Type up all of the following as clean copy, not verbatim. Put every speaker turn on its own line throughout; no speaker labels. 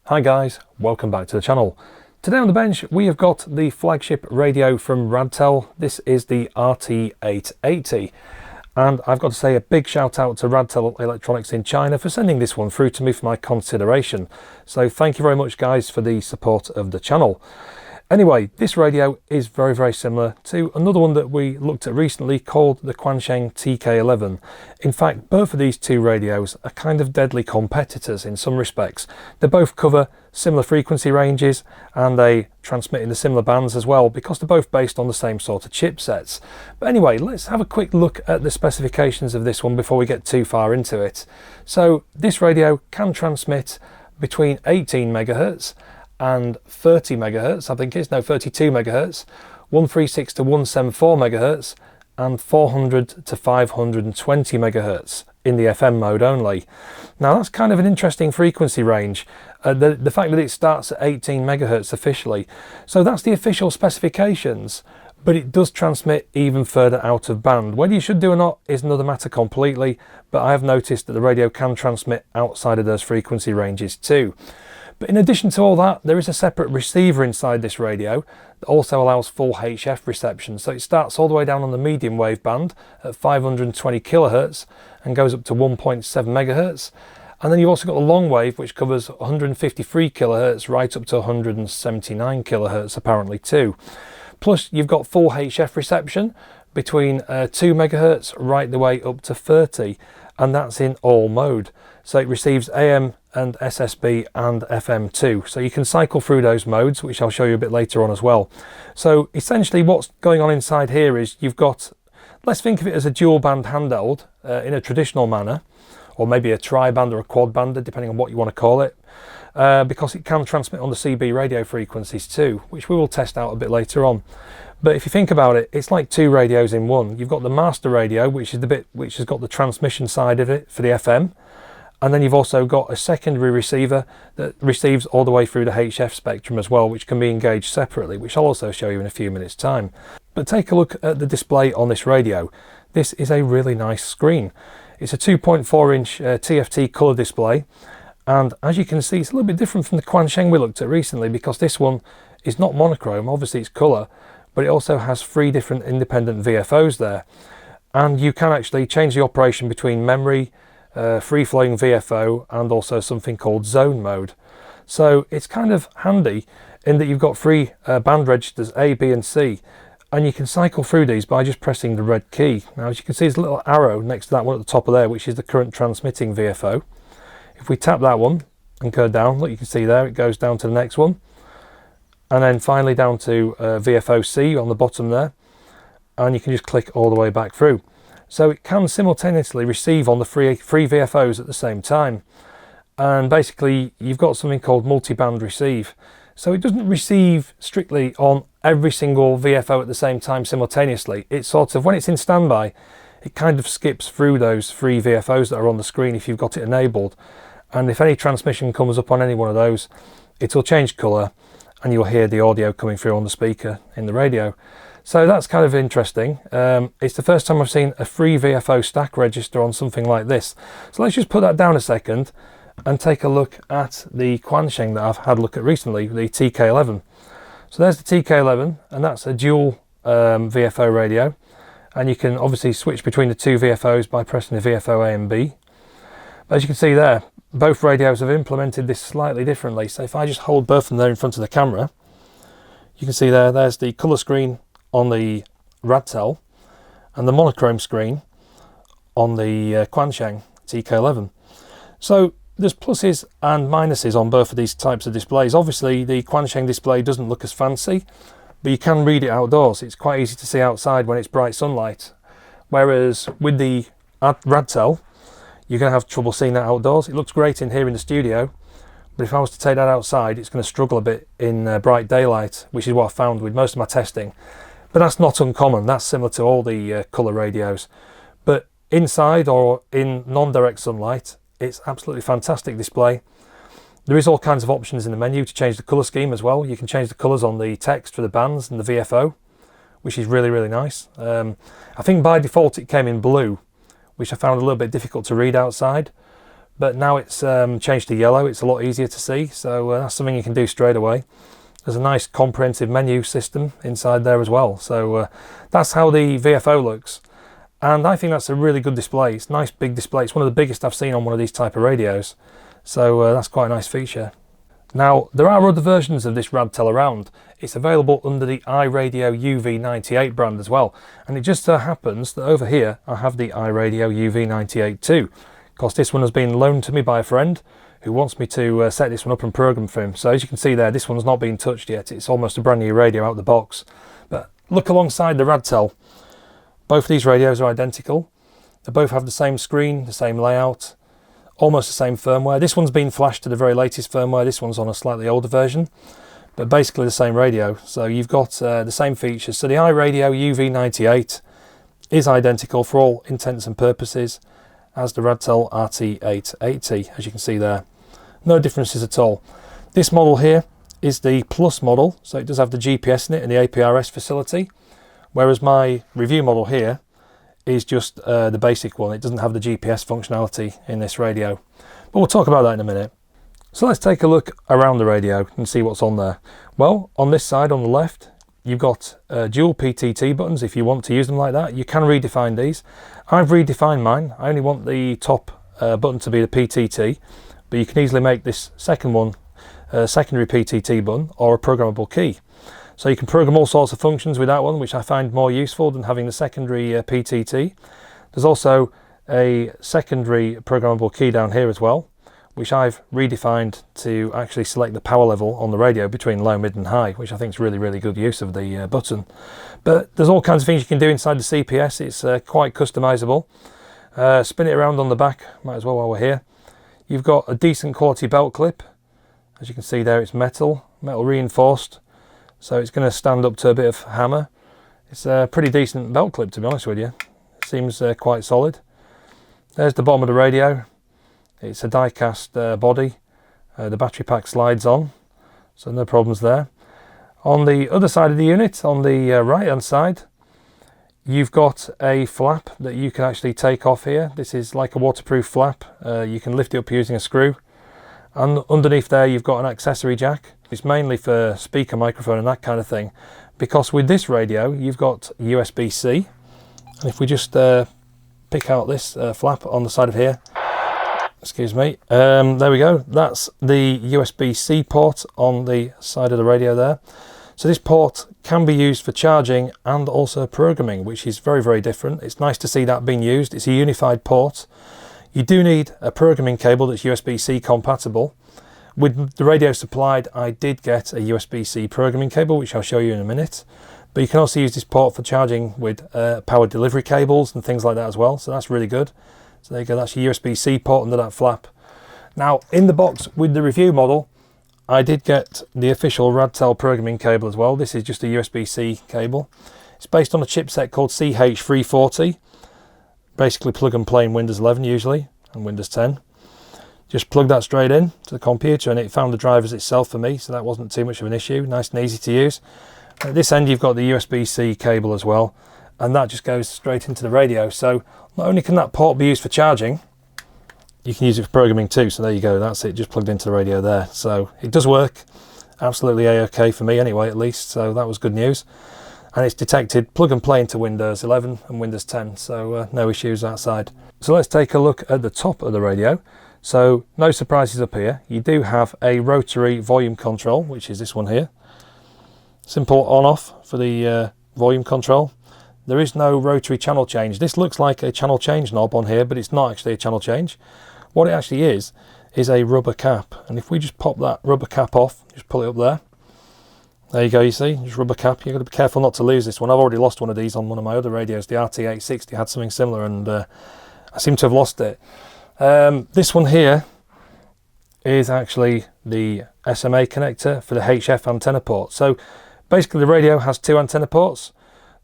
Hi guys, welcome back to the channel. Today on the bench we have got the flagship radio from Radtel. This is the RT-880, and I've got to say a big shout out to Radtel Electronics in China for sending this one through to me for my consideration. So thank you very much guys for the support of the channel. Anyway, this radio is very similar to another one that we looked at recently called the Quansheng TK11. In fact, both of these two radios are kind of deadly competitors in some respects. They both cover similar frequency ranges and they transmit in the similar bands as well because they're both based on the same sort of chipsets. But anyway, let's have a quick look at the specifications of this one before we get too far into it. So this radio can transmit between 18 megahertz and 30 megahertz, I think it is, no, 32 megahertz, 136 to 174 megahertz, and 400 to 520 megahertz in the FM mode only. Now that's kind of an interesting frequency range, the fact that it starts at 18 megahertz officially. So that's the official specifications, but it does transmit even further out of band. Whether you should do or not is another matter completely, but I have noticed that the radio can transmit outside of those frequency ranges too. But in addition to all that, there is a separate receiver inside this radio that also allows full HF reception. So it starts all the way down on the medium wave band at 520 kilohertz and goes up to 1.7 megahertz. And then you've also got the long wave, which covers 153 kilohertz right up to 179 kilohertz apparently too. Plus you've got full HF reception between 2 megahertz right the way up to 30, and that's in all mode. So it receives AM and SSB and FM too. So you can cycle through those modes, which I'll show you a bit later on as well. So essentially what's going on inside here is you've got, let's think of it as a dual band handheld in a traditional manner, or maybe a tri-band or a quad bander, depending on what you want to call it, because it can transmit on the CB radio frequencies too, which we will test out a bit later on. But if you think about it, it's like two radios in one. You've got the master radio, which is the bit which has got the transmission side of it for the FM, and then you've also got a secondary receiver that receives all the way through the HF spectrum as well, which can be engaged separately, which I'll also show you in a few minutes time. But take a look at the display on this radio. This is a really nice screen. It's a 2.4 inch TFT colour display, and as you can see it's a little bit different from the Quansheng we looked at recently because this one is not monochrome, obviously it's colour, but it also has 3 different independent VFOs there, and you can actually change the operation between memory, free-flowing VFO, and also something called zone mode. So it's kind of handy in that you've got 3 band registers A, B and C, and you can cycle through these by just pressing the red key. Now as you can see there's a little arrow next to that one at the top of there, which is the current transmitting VFO. If we tap that one and go down, look, you can see there it goes down to the next one, and then finally down to VFO C on the bottom there, and you can just click all the way back through. So it can simultaneously receive on the three VFOs at the same time, and basically you've got something called multiband receive. So it doesn't receive strictly on every single VFO at the same time simultaneously. It's sort of, when it's in standby, it kind of skips through those 3 VFOs that are on the screen if you've got it enabled, and if any transmission comes up on any one of those, it'll change colour and you'll hear the audio coming through on the speaker in the radio. So that's kind of interesting. It's the first time I've seen a 3 VFO stack register on something like this. So let's just put that down a second and take a look at the Quansheng that I've had a look at recently, the TK11. So there's the TK11, and that's a dual VFO radio, and you can obviously switch between the 2 VFOs by pressing the VFO A and B. But as you can see there, both radios have implemented this slightly differently. So if I just hold both of them there in front of the camera, you can see there's the colour screen on the Radtel and the monochrome screen on the Quansheng TK11. So there's pluses and minuses on both of these types of displays. Obviously the Quansheng display doesn't look as fancy, but you can read it outdoors. It's quite easy to see outside when it's bright sunlight, whereas with the Radtel you're going to have trouble seeing that outdoors. It looks great in here in the studio, but if I was to take that outside it's going to struggle a bit in bright daylight, which is what I found with most of my testing. But that's not uncommon, that's similar to all the colour radios. But inside or in non-direct sunlight, it's absolutely fantastic display. There is all kinds of options in the menu to change the colour scheme as well. You can change the colours on the text for the bands and the VFO, which is really nice. I think by default it came in blue, which I found a little bit difficult to read outside. but now it's changed to yellow. It's a lot easier to see, so that's something you can do straight away. There's a nice comprehensive menu system inside there as well, so that's how the VFO looks, and I think that's a really good display. It's a nice big display. It's one of the biggest I've seen on one of these type of radios, so that's quite a nice feature. Now, there are other versions of this Radtel around. It's available under the iRadio UV-98 brand as well, and it just so happens that over here I have the iRadio UV-98 too, because this one has been loaned to me by a friend who wants me to set this one up and program for him. So as you can see there, this one's not been touched yet. It's almost a brand new radio out of the box. But look alongside the Radtel. Both of these radios are identical. They both have the same screen, the same layout, almost the same firmware. This one's been flashed to the very latest firmware. This one's on a slightly older version, but basically the same radio. So you've got the same features. So the iRadio UV-98 is identical for all intents and purposes as the Radtel RT-880, as you can see there. No differences at all. This model here is the Plus model, so it does have the GPS in it and the APRS facility, whereas my review model here is just the basic one. It doesn't have the GPS functionality in this radio, but we'll talk about that in a minute. So let's take a look around the radio and see what's on there. Well, on this side on the left, you've got dual PTT buttons if you want to use them like that. You can redefine these. I've redefined mine. I only want the top button to be the PTT, but you can easily make this second one a secondary PTT button or a programmable key. So you can program all sorts of functions with that one, which I find more useful than having the secondary PTT. There's also a secondary programmable key down here as well, which I've redefined to actually select the power level on the radio between low, mid and high, which I think is really, really good use of the button. But there's all kinds of things you can do inside the CPS. It's quite customizable. Spin it around on the back, might as well while we're here. You've got a decent quality belt clip. As you can see there, it's metal reinforced, so it's going to stand up to a bit of hammer. It's a pretty decent belt clip, to be honest with you. It seems quite solid. There's the bottom of the radio. It's a die-cast body. The battery pack slides on, so no problems there. On the other side of the unit, on the right hand side, you've got a flap that you can actually take off here. This is like a waterproof flap. You can lift it up using a screw. And underneath there you've got an accessory jack. It's mainly for speaker microphone and that kind of thing, because with this radio you've got USB-C, and if we just pick out this flap on the side of here, excuse me, there we go, that's the USB-C port on the side of the radio there. So this port can be used for charging and also programming, which is very, very different. It's nice to see that being used. It's a unified port. You do need a programming cable that's USB-C compatible. With the radio supplied, I did get a USB-C programming cable, which I'll show you in a minute. But you can also use this port for charging with power delivery cables and things like that as well. So that's really good. So there you go, that's your USB-C port under that flap. Now, in the box with the review model, I did get the official Radtel programming cable as well. This is just a USB-C cable. It's based on a chipset called CH340. Basically plug and play in Windows 11 usually, and Windows 10. Just plug that straight in to the computer, and it found the drivers itself for me, so that wasn't too much of an issue. Nice and easy to use. At this end you've got the USB-C cable as well, and that just goes straight into the radio. So not only can that port be used for charging, you can use it for programming too. So there you go, that's it, just plugged into the radio there. So it does work absolutely a-okay for me anyway, at least, so that was good news. And it's detected plug and play into Windows 11 and Windows 10, so no issues outside. So let's take a look at the top of the radio. So no surprises up here. You do have a rotary volume control, which is this one here. Simple on-off for the volume control. There is no rotary channel change. This looks like a channel change knob on here, but it's not actually a channel change. What it actually is a rubber cap. And if we just pop that rubber cap off, just pull it up there. There you go, you see, just rubber cap. You've got to be careful not to lose this one. I've already lost one of these on one of my other radios. The RT-880 had something similar, and I seem to have lost it. This one here is actually the SMA connector for the HF antenna port. So basically the radio has two antenna ports.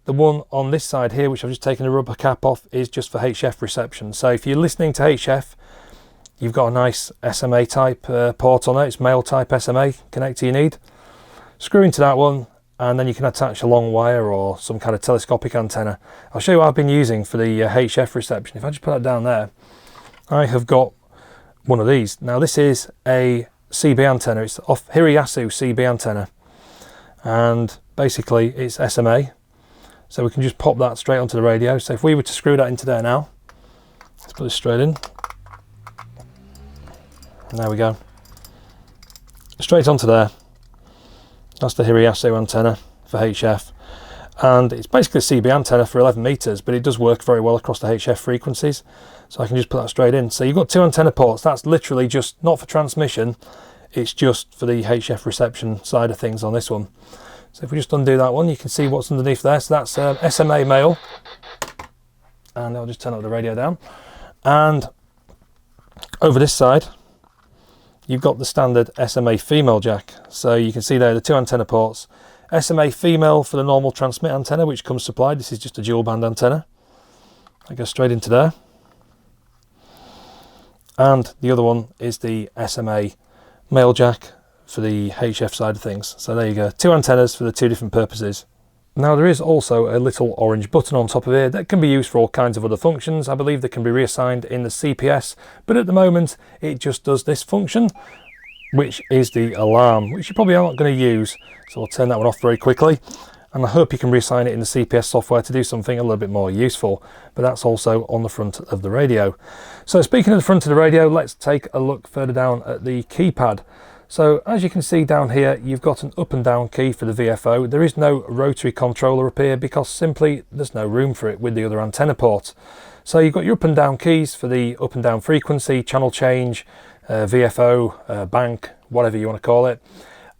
The one on this side here, which I've just taken the rubber cap off, is just for HF reception. So if you're listening to HF, you've got a nice SMA type port on it. It's male type SMA connector you need. Screw into that one, and then you can attach a long wire or some kind of telescopic antenna. I'll show you what I've been using for the HF reception. If I just put that down there, I have got one of these. Now this is a CB antenna, it's off Hirayasu CB antenna, and basically it's SMA, so we can just pop that straight onto the radio. So if we were to screw that into there now, let's put it straight in, and there we go, straight onto there. That's the Hirayasu antenna for HF, and it's basically a CB antenna for 11 meters, but it does work very well across the HF frequencies. So I can just put that straight in. So you've got 2 antenna ports. That's literally just not for transmission, it's just for the HF reception side of things on this one. So if we just undo that one, you can see what's underneath there. So that's SMA male, and I'll just turn up the radio down. And over this side, you've got the standard SMA female jack. So you can see there the 2 antenna ports. SMA female for the normal transmit antenna, which comes supplied. This is just a dual band antenna. I go straight into there. And the other one is the SMA male jack for the HF side of things. So there you go, 2 antennas for the 2 different purposes. Now there is also a little orange button on top of here that can be used for all kinds of other functions. I believe they can be reassigned in the CPS, but at the moment it just does this function, which is the alarm, which you probably aren't going to use. So I'll turn that one off very quickly, and I hope you can reassign it in the CPS software to do something a little bit more useful, but that's also on the front of the radio. So speaking of the front of the radio, let's take a look further down at the keypad. So as you can see down here, you've got an up and down key for the VFO. There is no rotary controller up here because simply there's no room for it with the other antenna port. So you've got your up and down keys for the up and down frequency, channel change, VFO, bank, whatever you want to call it.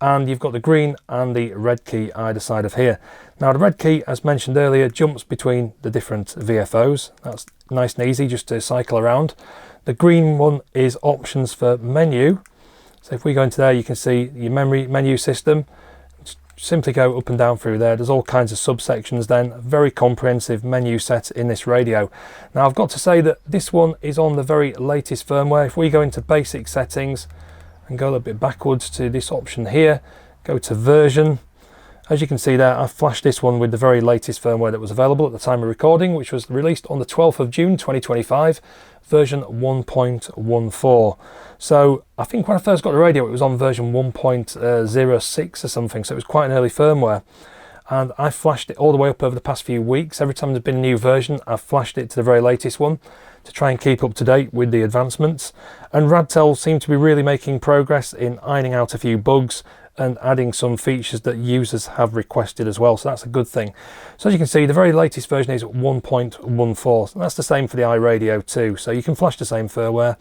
And you've got the green and the red key either side of here. Now the red key, as mentioned earlier, jumps between the different VFOs. That's nice and easy just to cycle around. The green one is options for menu. So if we go into there, you can see your memory menu system. Simply go up and down through there. There's all kinds of subsections then. Very comprehensive menu set in this radio. Now I've got to say that this one is on the very latest firmware. If we go into basic settings and go a little bit backwards to this option here, go to version. As you can see there, I've flashed this one with the very latest firmware that was available at the time of recording, which was released on the 12th of June 2025, version 1.14. So I think when I first got the radio, it was on version 1.06 or something, so it was quite an early firmware. And I flashed it all the way up over the past few weeks. Every time there's been a new version, I've flashed it to the very latest one to try and keep up to date with the advancements. And Radtel seem to be really making progress in ironing out a few bugs and adding some features that users have requested as well, so that's a good thing. So as you can see, the very latest version is 1.14, and that's the same for the iRadio too, so you can flash the same firmware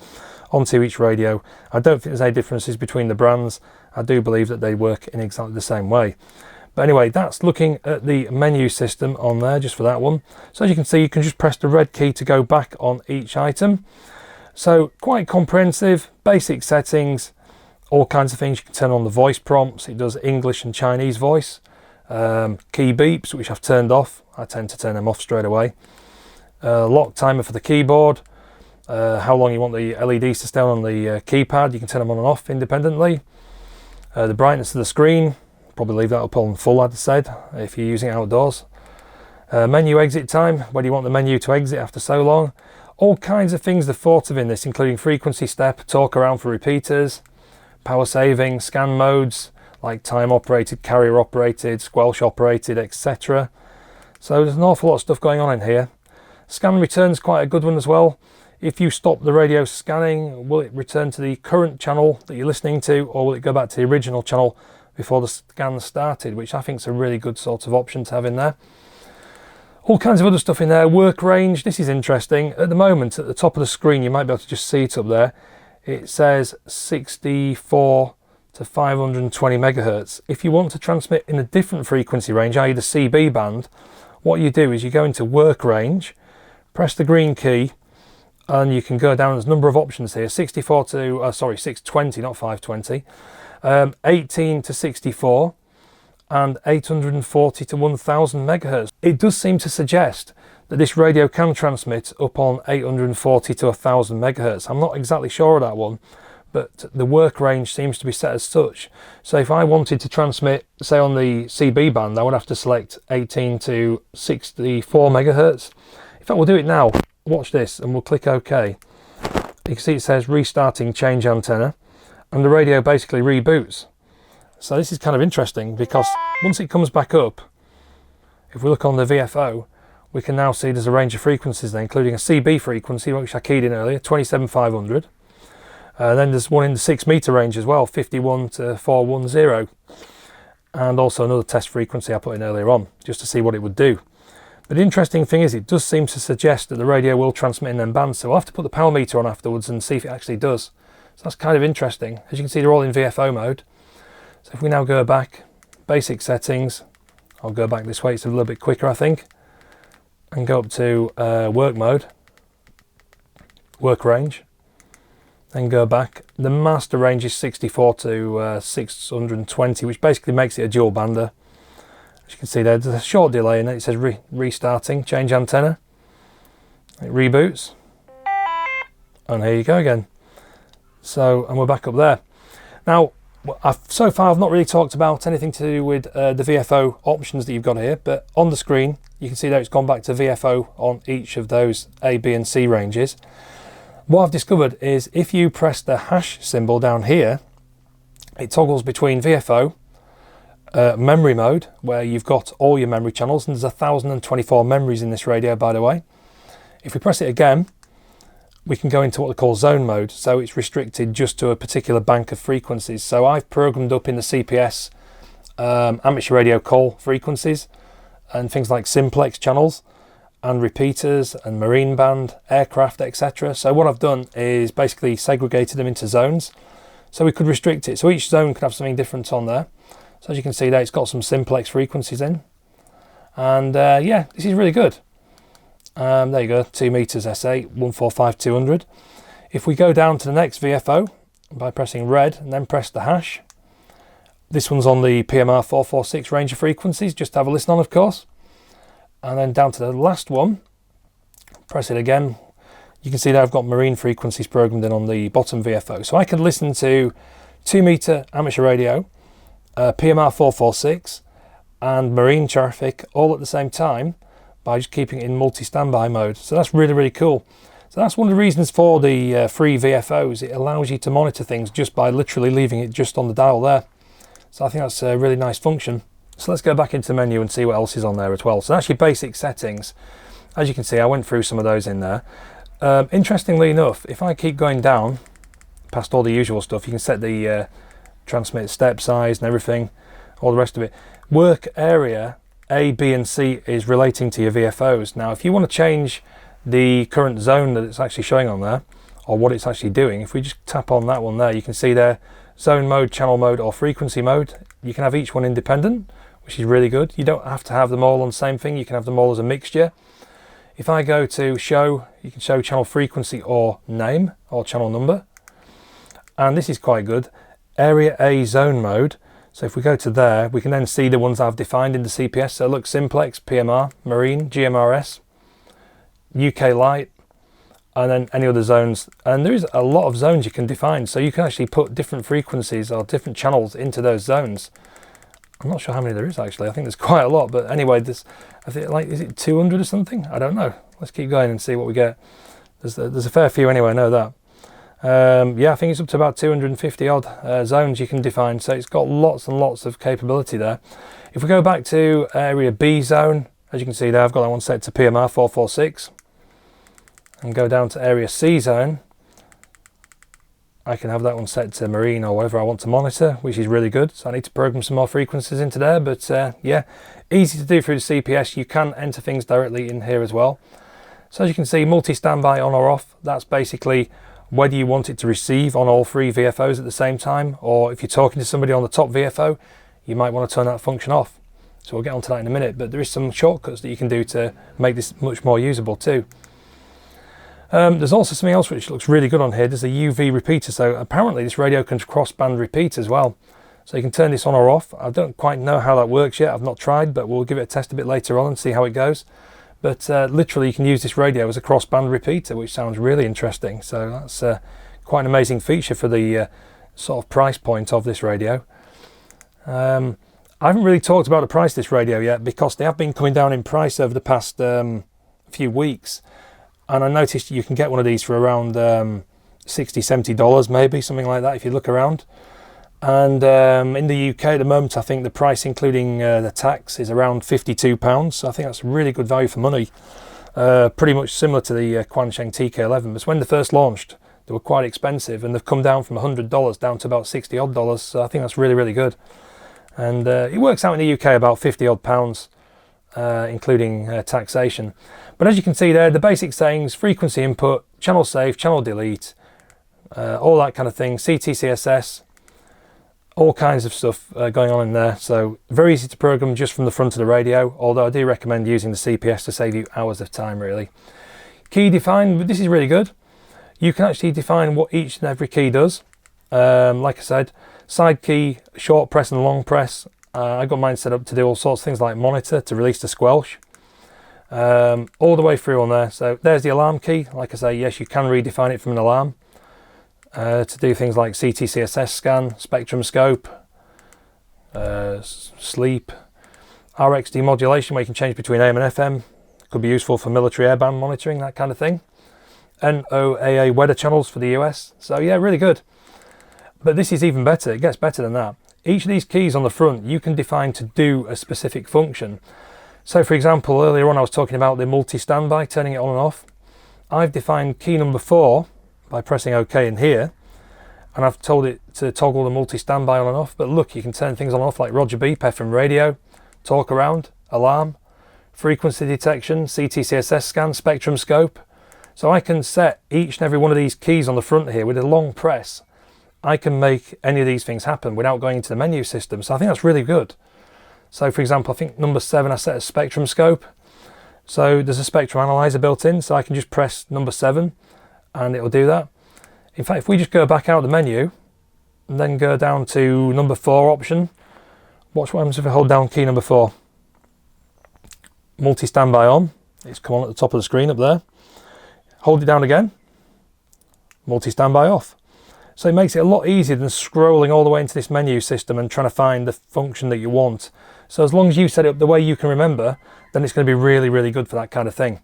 onto each radio. I don't think there's any differences between the brands. I do believe that they work in exactly the same way. But anyway, that's looking at the menu system on there just for that one. So as you can see, you can just press the red key to go back on each item. So quite comprehensive, basic settings, all kinds of things. You can turn on the voice prompts. It does English and Chinese voice. Key beeps, which I've turned off. I tend to turn them off straight away. Lock timer for the keyboard. How long you want the LEDs to stay on the keypad. You can turn them on and off independently. The brightness of the screen. Probably leave that up on full, I'd said, if you're using it outdoors. Menu exit time. Where do you want the menu to exit after so long? All kinds of things they've thought of in this, including frequency step, talk around for repeaters, power saving, scan modes like time operated, carrier operated, squelch operated, etc. So there's an awful lot of stuff going on in here. Scan return's quite a good one as well. If you stop the radio scanning, will it return to the current channel that you're listening to, or will it go back to the original channel before the scan started, which I think is a really good sort of option to have in there. All kinds of other stuff in there. Work range, this is interesting. At the moment, at the top of the screen, you might be able to just see it up there. It says 64 to 520 megahertz. If you want to transmit in a different frequency range, i.e. the CB band, what you do is you go into work range, press the green key, and you can go down. There's a number of options here. 620, not 520. 18 to 64 and 840 to 1000 megahertz. It does seem to suggest that this radio can transmit up on 840 to 1000 megahertz. I'm not exactly sure of that one, but the work range seems to be set as such. So if I wanted to transmit, say on the CB band, I would have to select 18 to 64 megahertz. In fact, we'll do it now. Watch this, and we'll click OK. you can see it says restarting change antenna, and the radio basically reboots. So this is kind of interesting, because once it comes back up, if we look on the VFO, we can now see there's a range of frequencies there, including a CB frequency, which I keyed in earlier, 27500. Then there's one in the 6 meter range as well, 51 to 410. And also another test frequency I put in earlier on, just to see what it would do. But the interesting thing is, it does seem to suggest that the radio will transmit in them bands, so I'll have to put the power meter on afterwards and see if it actually does. So that's kind of interesting. As you can see, they're all in VFO mode. So if we now go back, basic settings, I'll go back this way, it's a little bit quicker I think, and go up to work mode, work range, then go back. The master range is 64 to 620, which basically makes it a dual bander. As you can see there's a short delay, and then it says restarting change antenna. It reboots, and here you go again. So, and we're back up there. Now, so far I've not really talked about anything to do with the VFO options that you've got here, but on the screen you can see that it's gone back to VFO on each of those A, B and C ranges. What I've discovered is if you press the hash symbol down here, it toggles between VFO, memory mode, where you've got all your memory channels, and there's 1024 memories in this radio, by the way. If we press it again, we can go into what they call zone mode, so it's restricted just to a particular bank of frequencies. So I've programmed up in the CPS amateur radio call frequencies and things like simplex channels and repeaters and marine band, aircraft, etc. So what I've done is basically segregated them into zones, so we could restrict it. So each zone could have something different on there. So as you can see there, it's got some simplex frequencies in, and yeah, this is really good. There you go, 2 meters S8, 145200. If we go down to the next VFO by pressing red and then press the hash, this one's on the PMR 446 range of frequencies, just to have a listen on, of course. And then down to the last one, press it again. You can see that I've got marine frequencies programmed in on the bottom VFO. So I can listen to 2 meter amateur radio, PMR 446 and marine traffic all at the same time, by just keeping it in multi-standby mode. So that's really, really cool. So that's one of the reasons for the free VFOs. It allows you to monitor things just by literally leaving it just on the dial there. So I think that's a really nice function. So let's go back into the menu and see what else is on there as well. So that's your basic settings. As you can see, I went through some of those in there. Interestingly enough, if I keep going down past all the usual stuff, you can set the transmit step size and everything, all the rest of it. Work area A, B and C is relating to your VFOs. Now if you want to change the current zone that it's actually showing on there, or what it's actually doing, if we just tap on that one there, you can see there, zone mode, channel mode or frequency mode. You can have each one independent, which is really good. You don't have to have them all on the same thing, you can have them all as a mixture. If I go to show, you can show channel frequency or name or channel number, and this is quite good, area A zone mode. So if we go to there, we can then see the ones I've defined in the CPS. So look, simplex, PMR, marine, GMRS, UK light, and then any other zones. And there is a lot of zones you can define. So you can actually put different frequencies or different channels into those zones. I'm not sure how many there is actually. I think there's quite a lot. But anyway, this, I think, like, is it 200 or something? I don't know. Let's keep going and see what we get. There's a fair few anyway, I know that. Yeah, I think it's up to about 250 odd zones you can define, so it's got lots and lots of capability there. If we go back to area B zone, as you can see there, I've got that one set to PMR 446, and go down to area C zone, I can have that one set to marine or whatever I want to monitor, which is really good. So I need to program some more frequencies into there, but yeah, easy to do through the CPS. You can enter things directly in here as well. So as you can see, multi-standby on or off, that's basically whether you want it to receive on all 3 VFOs at the same time, or if you're talking to somebody on the top VFO, you might want to turn that function off. So we'll get onto that in a minute, but there is some shortcuts that you can do to make this much more usable too. There's also something else which looks really good on here. There's a UV repeater, so apparently this radio can crossband repeat as well. So you can turn this on or off. I don't quite know how that works yet, I've not tried, but we'll give it a test a bit later on and see how it goes. But literally you can use this radio as a crossband repeater, which sounds really interesting. So that's quite an amazing feature for the sort of price point of this radio. I haven't really talked about the price of this radio yet, because they have been coming down in price over the past few weeks. And I noticed you can get one of these for around $60–70 maybe, something like that if you look around. And in the UK at the moment, I think the price including the tax is around £52, so I think that's really good value for money. Pretty much similar to the Quansheng TK11, but when they first launched they were quite expensive, and they've come down from $100 down to about $60 odd, so I think that's really, really good. And it works out in the UK about £50 odd, including taxation. But as you can see there, the basic settings: frequency input, channel save, channel delete, all that kind of thing, CTCSS, all kinds of stuff going on in there. So very easy to program just from the front of the radio, although I do recommend using the CPS to save you hours of time really. Key define, but this is really good. You can actually define what each and every key does. Like I said, side key, short press and long press. I got mine set up to do all sorts of things like monitor, to release the squelch, all the way through on there. So there's the alarm key. Like I say, yes, you can redefine it from an alarm to do things like CTCSS scan, spectrum scope, sleep, RX demodulation, where you can change between AM and FM. Could be useful for military airband monitoring, that kind of thing. NOAA weather channels for the US. So yeah, really good. But this is even better. It gets better than that. Each of these keys on the front you can define to do a specific function. So for example, earlier on I was talking about the multi-standby, turning it on and off. I've defined key number 4 by pressing OK in here, and I've told it to toggle the multi-standby on and off. But look, you can turn things on and off like Roger Beep, FM radio, talk around, alarm, frequency detection, CTCSS scan, spectrum scope. So I can set each and every one of these keys on the front here with a long press. I can make any of these things happen without going into the menu system. So I think that's really good. So for example, I think number 7 I set as spectrum scope. So there's a spectrum analyzer built in, so I can just press number 7 and it'll do that. In fact, if we just go back out of the menu and then go down to number 4 option, watch what happens if I hold down key number 4. Multi-standby on. It's come on at the top of the screen up there. Hold it down again, multi-standby off. So it makes it a lot easier than scrolling all the way into this menu system and trying to find the function that you want. So as long as you set it up the way you can remember, then it's going to be really, really good for that kind of thing.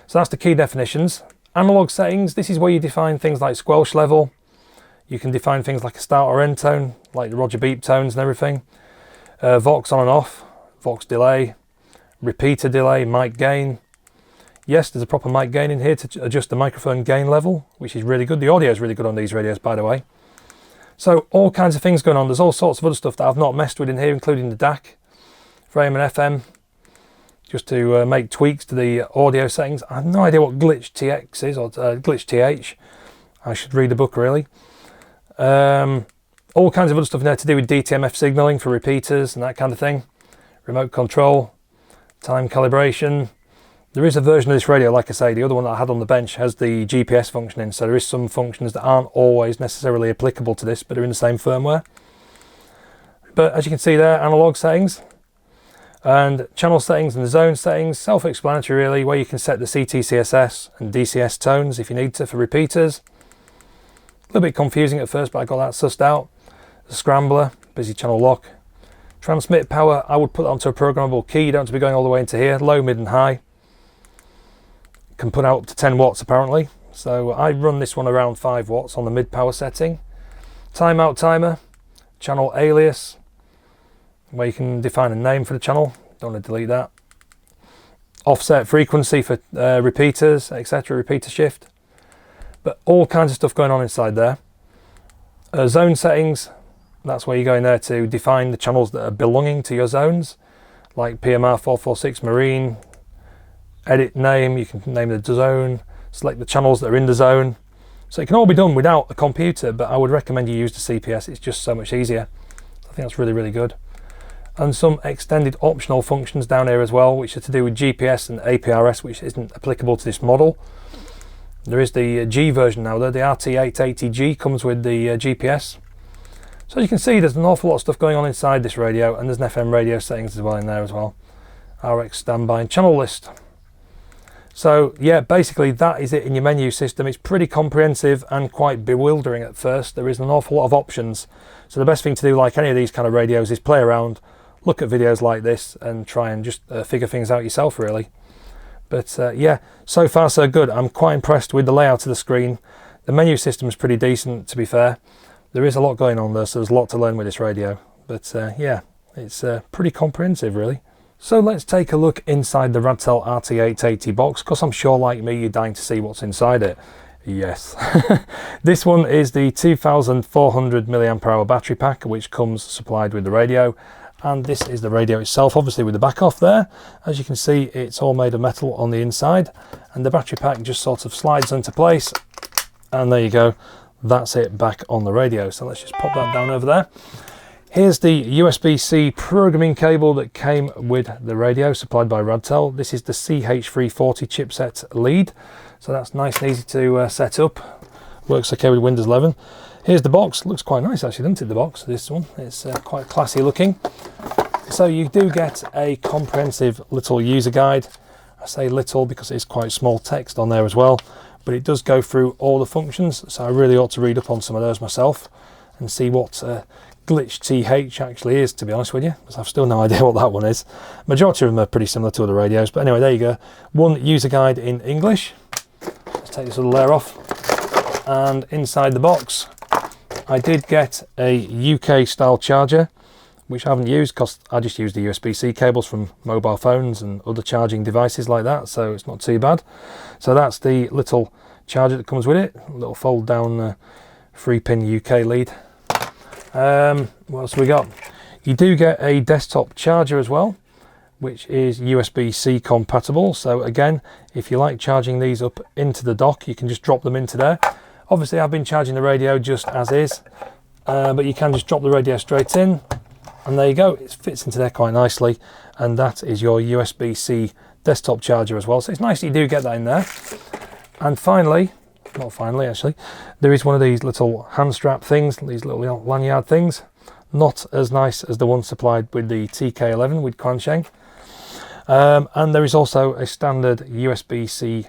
So that's the key definitions. Analog settings, this is where you define things like squelch level. You can define things like a start or end tone, like the Roger Beep tones and everything. Vox on and off, Vox delay, repeater delay, mic gain. Yes, there's a proper mic gain in here to adjust the microphone gain level, which is really good. The audio is really good on these radios, by the way. So all kinds of things going on. There's all sorts of other stuff that I've not messed with in here, including the DAC for AM and FM, just to make tweaks to the audio settings. I have no idea what glitch TX is, or glitch TH. I should read the book really. All kinds of other stuff in there to do with DTMF signaling for repeaters and that kind of thing. Remote control, time calibration. There is a version of this radio, like I say, the other one that I had on the bench has the GPS function in, so there is some functions that aren't always necessarily applicable to this, but are in the same firmware. But as you can see there, analog settings and channel settings and the zone settings, self-explanatory really, where you can set the CTCSS and DCS tones if you need to for repeaters. A little bit confusing at first, but I got that sussed out. The scrambler, busy channel lock. Transmit power, I would put that onto a programmable key, you don't have to be going all the way into here, low, mid and high. Can put out up to 10 watts apparently, so I run this one around 5 watts on the mid power setting. Timeout timer, channel alias, where you can define a name for the channel, don't want to delete that. Offset frequency for repeaters, etc., repeater shift, but all kinds of stuff going on inside there. Zone settings, that's where you go in there to define the channels that are belonging to your zones, like PMR 446 Marine. Edit name, you can name the zone, select the channels that are in the zone. So it can all be done without a computer, but I would recommend you use the CPS, it's just so much easier. I think that's really, really good. And some extended optional functions down here as well, which are to do with GPS and APRS, which isn't applicable to this model. There is the G version now though, the RT-880G comes with the GPS. So you can see there's an awful lot of stuff going on inside this radio, and there's an FM radio settings as well in there as well. RX standby and channel list. So yeah, basically that is it in your menu system. It's pretty comprehensive and quite bewildering at first. There is an awful lot of options. So the best thing to do, like any of these kind of radios, is play around, look at videos like this and try and just figure things out yourself really. But yeah, so far so good. I'm quite impressed with the layout of the screen. The menu system is pretty decent, to be fair. There is a lot going on there, so there's a lot to learn with this radio. But yeah, it's pretty comprehensive, really. So let's take a look inside the Radtel RT-880 box, because I'm sure, like me, you're dying to see what's inside it. Yes. This one is the 2400 mAh battery pack, which comes supplied with the radio. And this is the radio itself, obviously with the back off there. As you can see, it's all made of metal on the inside, and the battery pack just sort of slides into place. And there you go. That's it back on the radio. So let's just pop that down over there. Here's the USB-C programming cable that came with the radio, supplied by Radtel. This is the CH340 chipset lead, so that's nice and easy to set up. Works okay with Windows 11. Here's the box. Looks quite nice actually, doesn't it, the box? This one, it's quite classy looking. So you do get a comprehensive little user guide. I say little because it's quite small text on there as well, but it does go through all the functions, so I really ought to read up on some of those myself and see what glitch TH actually is, to be honest with you, because I've still no idea what that one is. Majority of them are pretty similar to other radios, but anyway, there you go. One user guide in English. Let's take this little layer off. And inside the box, I did get a UK style charger, which I haven't used because I just use the USB-C cables from mobile phones and other charging devices like that, so it's not too bad. So that's the little charger that comes with it, a little fold down 3-pin UK lead. What else we got? You do get a desktop charger as well, which is USB-C compatible. So again, if you like charging these up into the dock, you can just drop them into there. Obviously I've been charging the radio just as is, but you can just drop the radio straight in, and there you go. It fits into there quite nicely, and that is your USB-C desktop charger as well. So it's nice that you do get that in there. And finally, not finally actually, there is one of these little hand strap things, these little lanyard things. Not as nice as the one supplied with the TK11 with Quansheng. And there is also a standard USB-C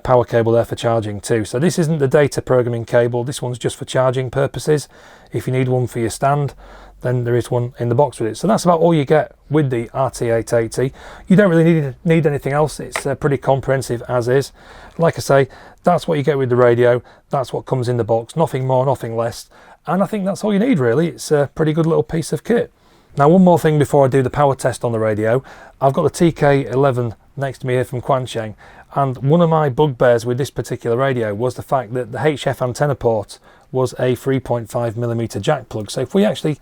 power cable there for charging too. So this isn't the data programming cable, this one's just for charging purposes. If you need one for your stand, then there is one in the box with it. So that's about all you get with the RT-880. You don't really need anything else. It's pretty comprehensive as is. Like I say, that's what you get with the radio. That's what comes in the box. Nothing more, nothing less. And I think that's all you need really. It's a pretty good little piece of kit. Now, one more thing before I do the power test on the radio. I've got the TK11 next to me here from Quansheng, and one of my bugbears with this particular radio was the fact that the HF antenna port was a 3.5mm jack plug. So if we actually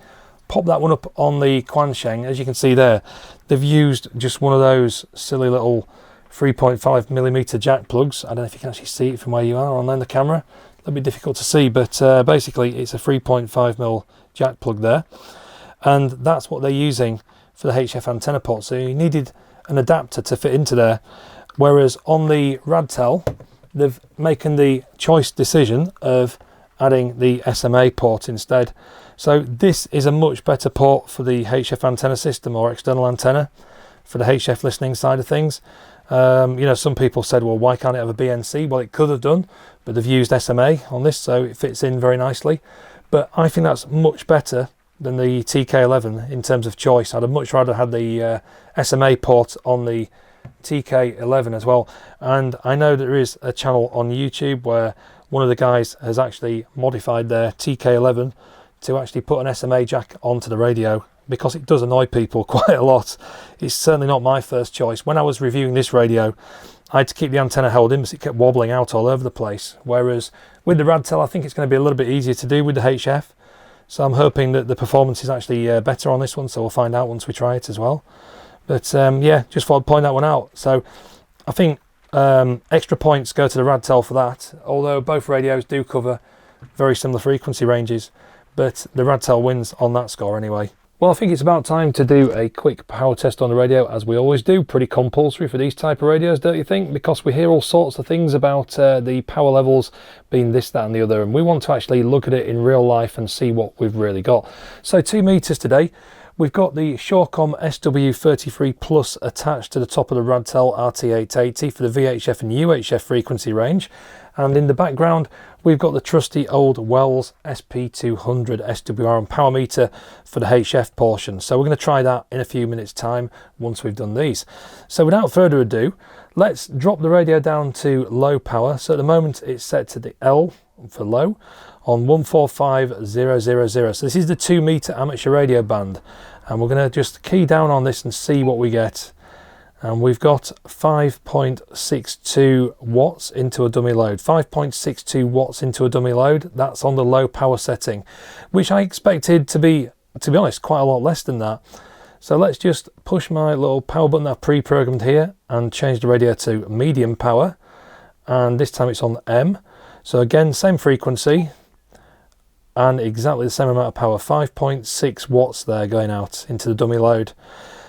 pop that one up on the Quansheng, as you can see there, they've used just one of those silly little 3.5mm jack plugs. I don't know if you can actually see it from where you are on the camera. A little bit difficult to see, but basically it's a 3.5mm jack plug there, and that's what they're using for the HF antenna port. So you needed an adapter to fit into there, whereas on the Radtel they've making the choice decision of adding the SMA port instead. So this is a much better port for the HF antenna system, or external antenna for the HF listening side of things. You know, some people said, well, why can't it have a BNC? Well, it could have done, but they've used SMA on this, so it fits in very nicely. But I think that's much better than the TK11 in terms of choice. I'd have much rather had the SMA port on the TK11 as well. And I know there is a channel on YouTube where one of the guys has actually modified their TK11 to actually put an SMA jack onto the radio, because it does annoy people quite a lot. It's certainly not my first choice. When I was reviewing this radio, I had to keep the antenna held in because it kept wobbling out all over the place. Whereas with the Radtel, I think it's going to be a little bit easier to do with the HF. So I'm hoping that the performance is actually better on this one, so we'll find out once we try it as well. But yeah, just thought I'd point that one out. So I think extra points go to the Radtel for that, although both radios do cover very similar frequency ranges, but the Radtel wins on that score anyway. Well, I think it's about time to do a quick power test on the radio, as we always do. Pretty compulsory for these type of radios, don't you think? Because we hear all sorts of things about the power levels being this, that and the other, and we want to actually look at it in real life and see what we've really got. So 2 meters today. We've got the Shawcom SW33 Plus attached to the top of the Radtel RT-880 for the VHF and UHF frequency range. And in the background, we've got the trusty old Wells SP200 SWR and power meter for the HF portion. So we're going to try that in a few minutes time once we've done these. So without further ado, let's drop the radio down to low power. So at the moment it's set to the L for low on 145000. So this is the 2 meter amateur radio band, and we're going to just key down on this and see what we get. And we've got 5.62 watts into a dummy load. 5.62 watts into a dummy load. That's on the low power setting, which I expected to be honest, quite a lot less than that. So let's just push my little power button that I've pre-programmed here and change the radio to medium power. And this time it's on M. So again, same frequency and exactly the same amount of power. 5.6 watts there going out into the dummy load.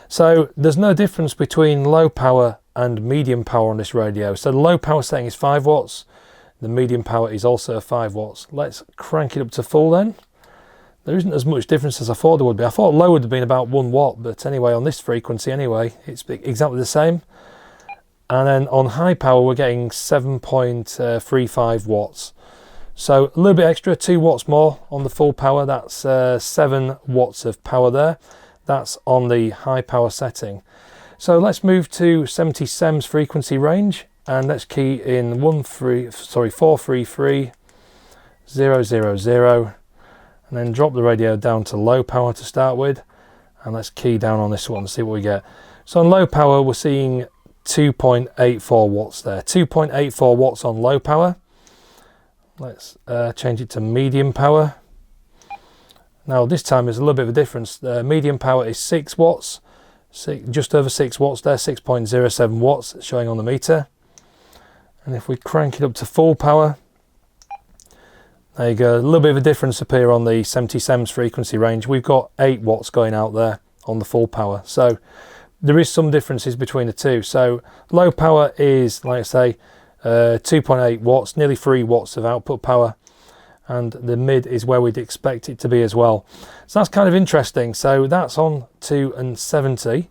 So there's no difference between low power and medium power on this radio. So the low power setting is 5 watts. The medium power is also 5 watts. Let's crank it up to full then. There isn't as much difference as I thought there would be. I thought low would have been about 1 watt, but anyway, on this frequency anyway, it's exactly the same. And then on high power, we're getting 7.35 watts. So a little bit extra, 2 watts more on the full power. That's 7 watts of power there. That's on the high power setting. So let's move to 70 SEMS frequency range, and let's key in 433,000, and then drop the radio down to low power to start with, and let's key down on this one and see what we get. So on low power, we're seeing 2.84 watts there. 2.84 watts on low power. Let's change it to medium power. Now this time there's a little bit of a difference. The medium power is 6 watts, just over 6 watts there, 6.07 watts showing on the meter. And if we crank it up to full power, there you go, a little bit of a difference appear on the 70 SEMS frequency range. We've got 8 watts going out there on the full power. So there is some differences between the two. So low power is, like I say, 2.8 watts, nearly 3 watts of output power. And the mid is where we'd expect it to be as well. So that's kind of interesting. So that's on 2 and 70.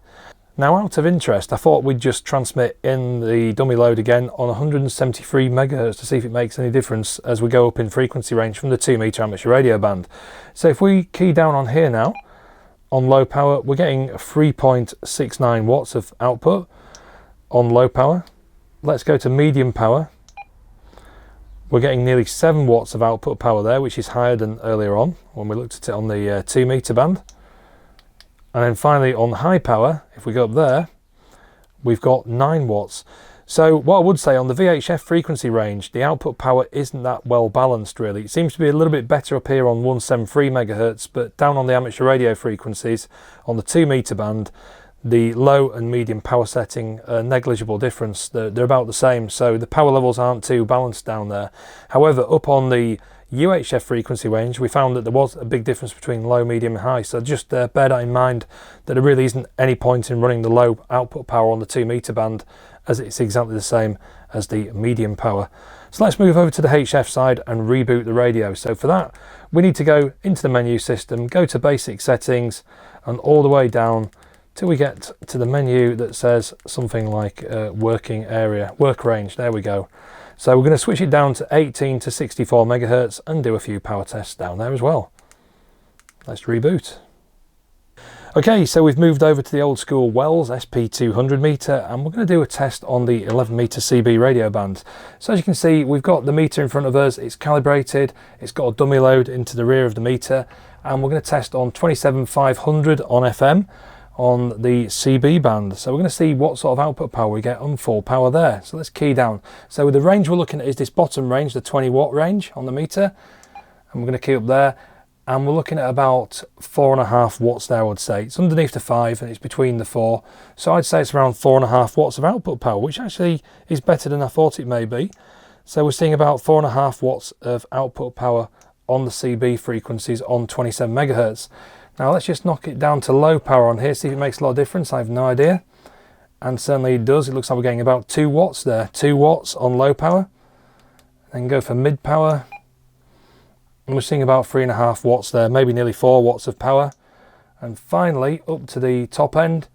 Now, out of interest, I thought we'd just transmit in the dummy load again on 173 megahertz to see if it makes any difference as we go up in frequency range from the 2 meter amateur radio band. So if we key down on here now, on low power, we're getting 3.69 watts of output on low power. Let's go to medium power. We're getting nearly 7 watts of output power there, which is higher than earlier on when we looked at it on the 2 meter band. And then finally on high power, if we go up there, we've got 9 watts. So what I would say on the VHF frequency range, the output power isn't that well balanced really. It seems to be a little bit better up here on 173 megahertz, but down on the amateur radio frequencies on the 2 meter band, the low and medium power setting, a negligible difference. They're about the same, so the power levels aren't too balanced down there. However, up on the UHF frequency range, we found that there was a big difference between low, medium and high. So just bear that in mind, that there really isn't any point in running the low output power on the 2 meter band, as it's exactly the same as the medium power. So let's move over to the HF side and reboot the radio. So for that, we need to go into the menu system, go to basic settings, and all the way down till we get to the menu that says something like working area, work range. There we go. So we're going to switch it down to 18 to 64 megahertz and do a few power tests down there as well. Let's reboot. Okay, so we've moved over to the old school Wells SP200 meter, and we're going to do a test on the 11 meter CB radio band. So as you can see, we've got the meter in front of us, it's calibrated, it's got a dummy load into the rear of the meter, and we're going to test on 27500 on FM on the CB band. So we're going to see what sort of output power we get on full power there. So let's key down. So the range we're looking at is this bottom range, the 20 watt range on the meter, and we're going to key up there, and we're looking at about 4.5 watts there, I would say. It's underneath the 5 and it's between the 4, so I'd say it's around 4.5 watts of output power, which actually is better than I thought it may be. So we're seeing about 4.5 watts of output power on the CB frequencies on 27 megahertz. Now let's just knock it down to low power on here, see if it makes a lot of difference. I have no idea, and certainly it does. It looks like we're getting about 2 watts there, 2 watts on low power. Then go for mid power, and we're seeing about 3.5 watts there, maybe nearly 4 watts of power. And finally up to the top end,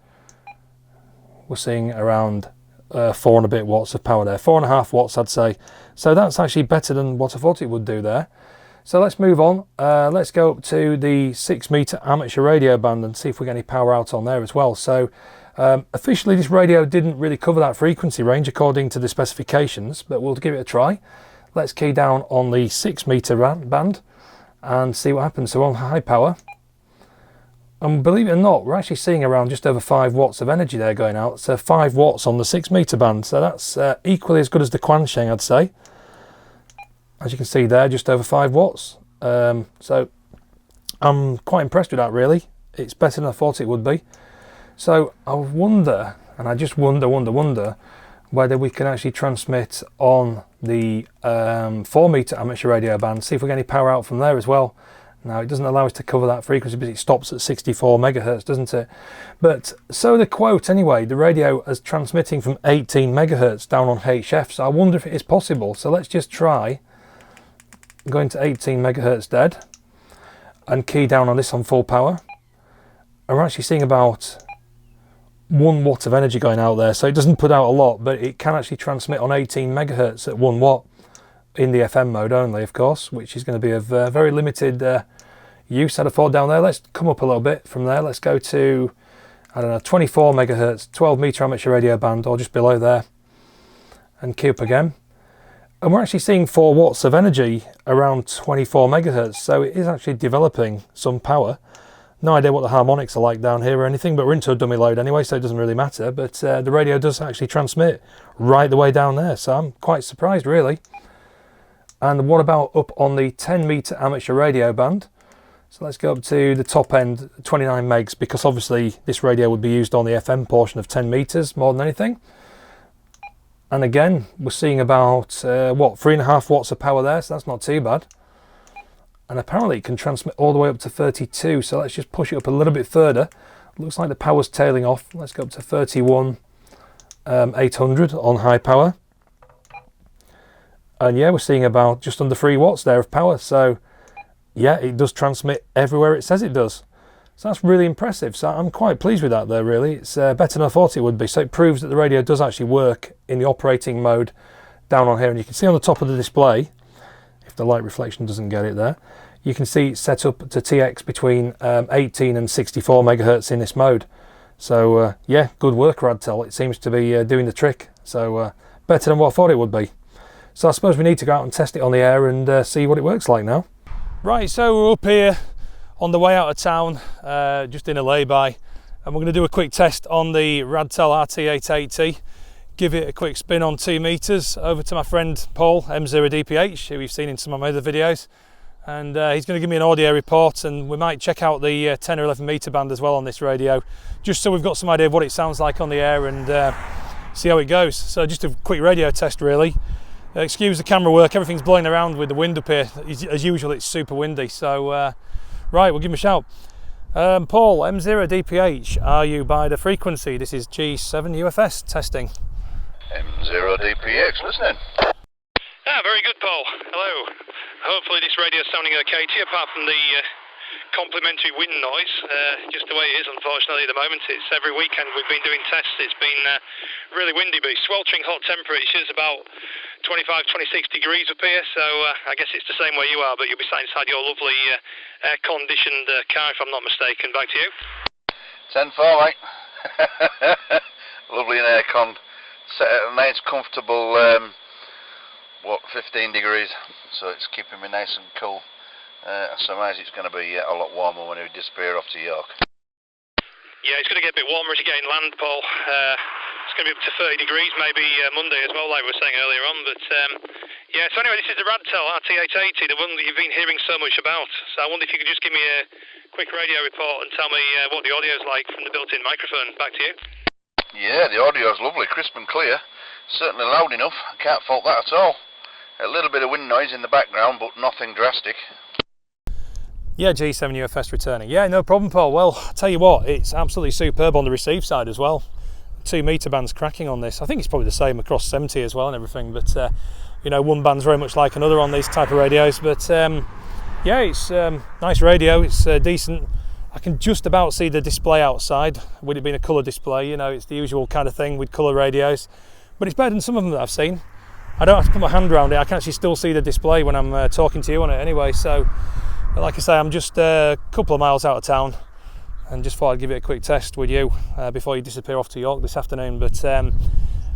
we're seeing around 4 and a bit watts of power there, 4.5 watts I'd say. So that's actually better than what I thought it would do there. So let's move on. Let's go up to the 6 meter amateur radio band and see if we get any power out on there as well. So officially this radio didn't really cover that frequency range according to the specifications, but we'll give it a try. let's key down on the 6 meter band and see what happens. So on high power, and believe it or not, we're actually seeing around just over 5 watts of energy there going out. So 5 watts on the 6 meter band. So that's equally as good as the Quansheng, I'd say. As you can see there, just over 5 watts. So I'm quite impressed with that, really. It's better than I thought it would be. So I wonder, and I just wonder whether we can actually transmit on the 4 meter amateur radio band, see if we get any power out from there as well. Now, it doesn't allow us to cover that frequency, but it stops at 64 megahertz, doesn't it? But so the quote anyway, the radio is transmitting from 18 megahertz down on HF, so I wonder if it is possible. So let's just try going to 18 megahertz dead and key down on this on full power. And we're actually seeing about 1 watt of energy going out there, so it doesn't put out a lot, but it can actually transmit on 18 megahertz at 1 watt. In the FM mode only, of course, which is going to be of very limited use, I'd have thought, down there. Let's come up a little bit from there. Let's go to, I don't know, 24 megahertz, 12 meter amateur radio band, or just below there, and key up again. And we're actually seeing 4 watts of energy around 24 megahertz, so it is actually developing some power. No idea what the harmonics are like down here or anything, but we're into a dummy load anyway, so it doesn't really matter. But the radio does actually transmit right the way down there, so I'm quite surprised, really. And what about up on the 10 meter amateur radio band? So let's go up to the top end, 29 megs, because obviously this radio would be used on the FM portion of 10 meters more than anything. And again, we're seeing about, 3.5 watts of power there, so that's not too bad. And apparently it can transmit all the way up to 32, so let's just push it up a little bit further. Looks like the power's tailing off. Let's go up to 31,800 on high power. And yeah, we're seeing about just under 3 watts there of power. So yeah, it does transmit everywhere it says it does. So that's really impressive. So I'm quite pleased with that there, really. It's better than I thought it would be. So it proves that the radio does actually work in the operating mode down on here. And you can see on the top of the display, if the light reflection doesn't get it there, you can see it's set up to TX between 18 and 64 megahertz in this mode. So yeah, good work, Radtel. It seems to be doing the trick. So better than what I thought it would be. So I suppose we need to go out and test it on the air and see what it works like now. Right, so we're up here on the way out of town, just in a lay-by, and we're going to do a quick test on the Radtel RT-880, give it a quick spin on 2 meters over to my friend Paul, M0DPH, who we've seen in some of my other videos, and he's going to give me an audio report, and we might check out the 10 or 11 meter band as well on this radio, just so we've got some idea of what it sounds like on the air and see how it goes. So just a quick radio test, really. Excuse the camera work, everything's blowing around with the wind up here. As usual, it's super windy, so right, we'll give him a shout. Paul, M0DPH, are you by the frequency? This is G7 UFS testing.
M0DPX, listening.
Very good, Paul. Hello. Hopefully this radio's sounding okay to you, apart from the complementary wind noise, just the way it is, unfortunately, at the moment. It's every weekend we've been doing tests. It's been really windy, but sweltering hot temperatures, about 25-26 degrees up here, so I guess it's the same where you are, but you'll be sat inside your lovely air-conditioned car, if I'm not mistaken. Back to you.
10-4, mate. Lovely and air-con. Set at a nice, comfortable, 15 degrees, so it's keeping me nice and cool. I surmise it's going to be a lot warmer when we disappear off to York.
Yeah, it's going to get a bit warmer as you get inland, Paul. It's going to be up to 30 degrees, maybe Monday as well, like we were saying earlier on. But yeah, so anyway, this is the Radtel RT-880, the one that you've been hearing so much about. So I wonder if you could just give me a quick radio report and tell me what the audio's like from the built-in microphone. Back to you.
Yeah, the audio's lovely, crisp and clear. Certainly loud enough. I can't fault that at all. A little bit of wind noise in the background, but nothing drastic.
Yeah, G7 UFS returning. Yeah, no problem, Paul. Well, I'll tell you what, it's absolutely superb on the receive side as well. 2 meter band's cracking on this. I think it's probably the same across 70 as well and everything, but you know, one band's very much like another on these type of radios. But yeah, it's nice radio. It's decent. I can just about see the display outside, with it being a colour display. You know, it's the usual kind of thing with colour radios, but it's better than some of them that I've seen. I don't have to put my hand around it. I can actually still see the display when I'm talking to you on it anyway. So, like I say, I'm just a couple of miles out of town and just thought I'd give it a quick test with you before you disappear off to York this afternoon. But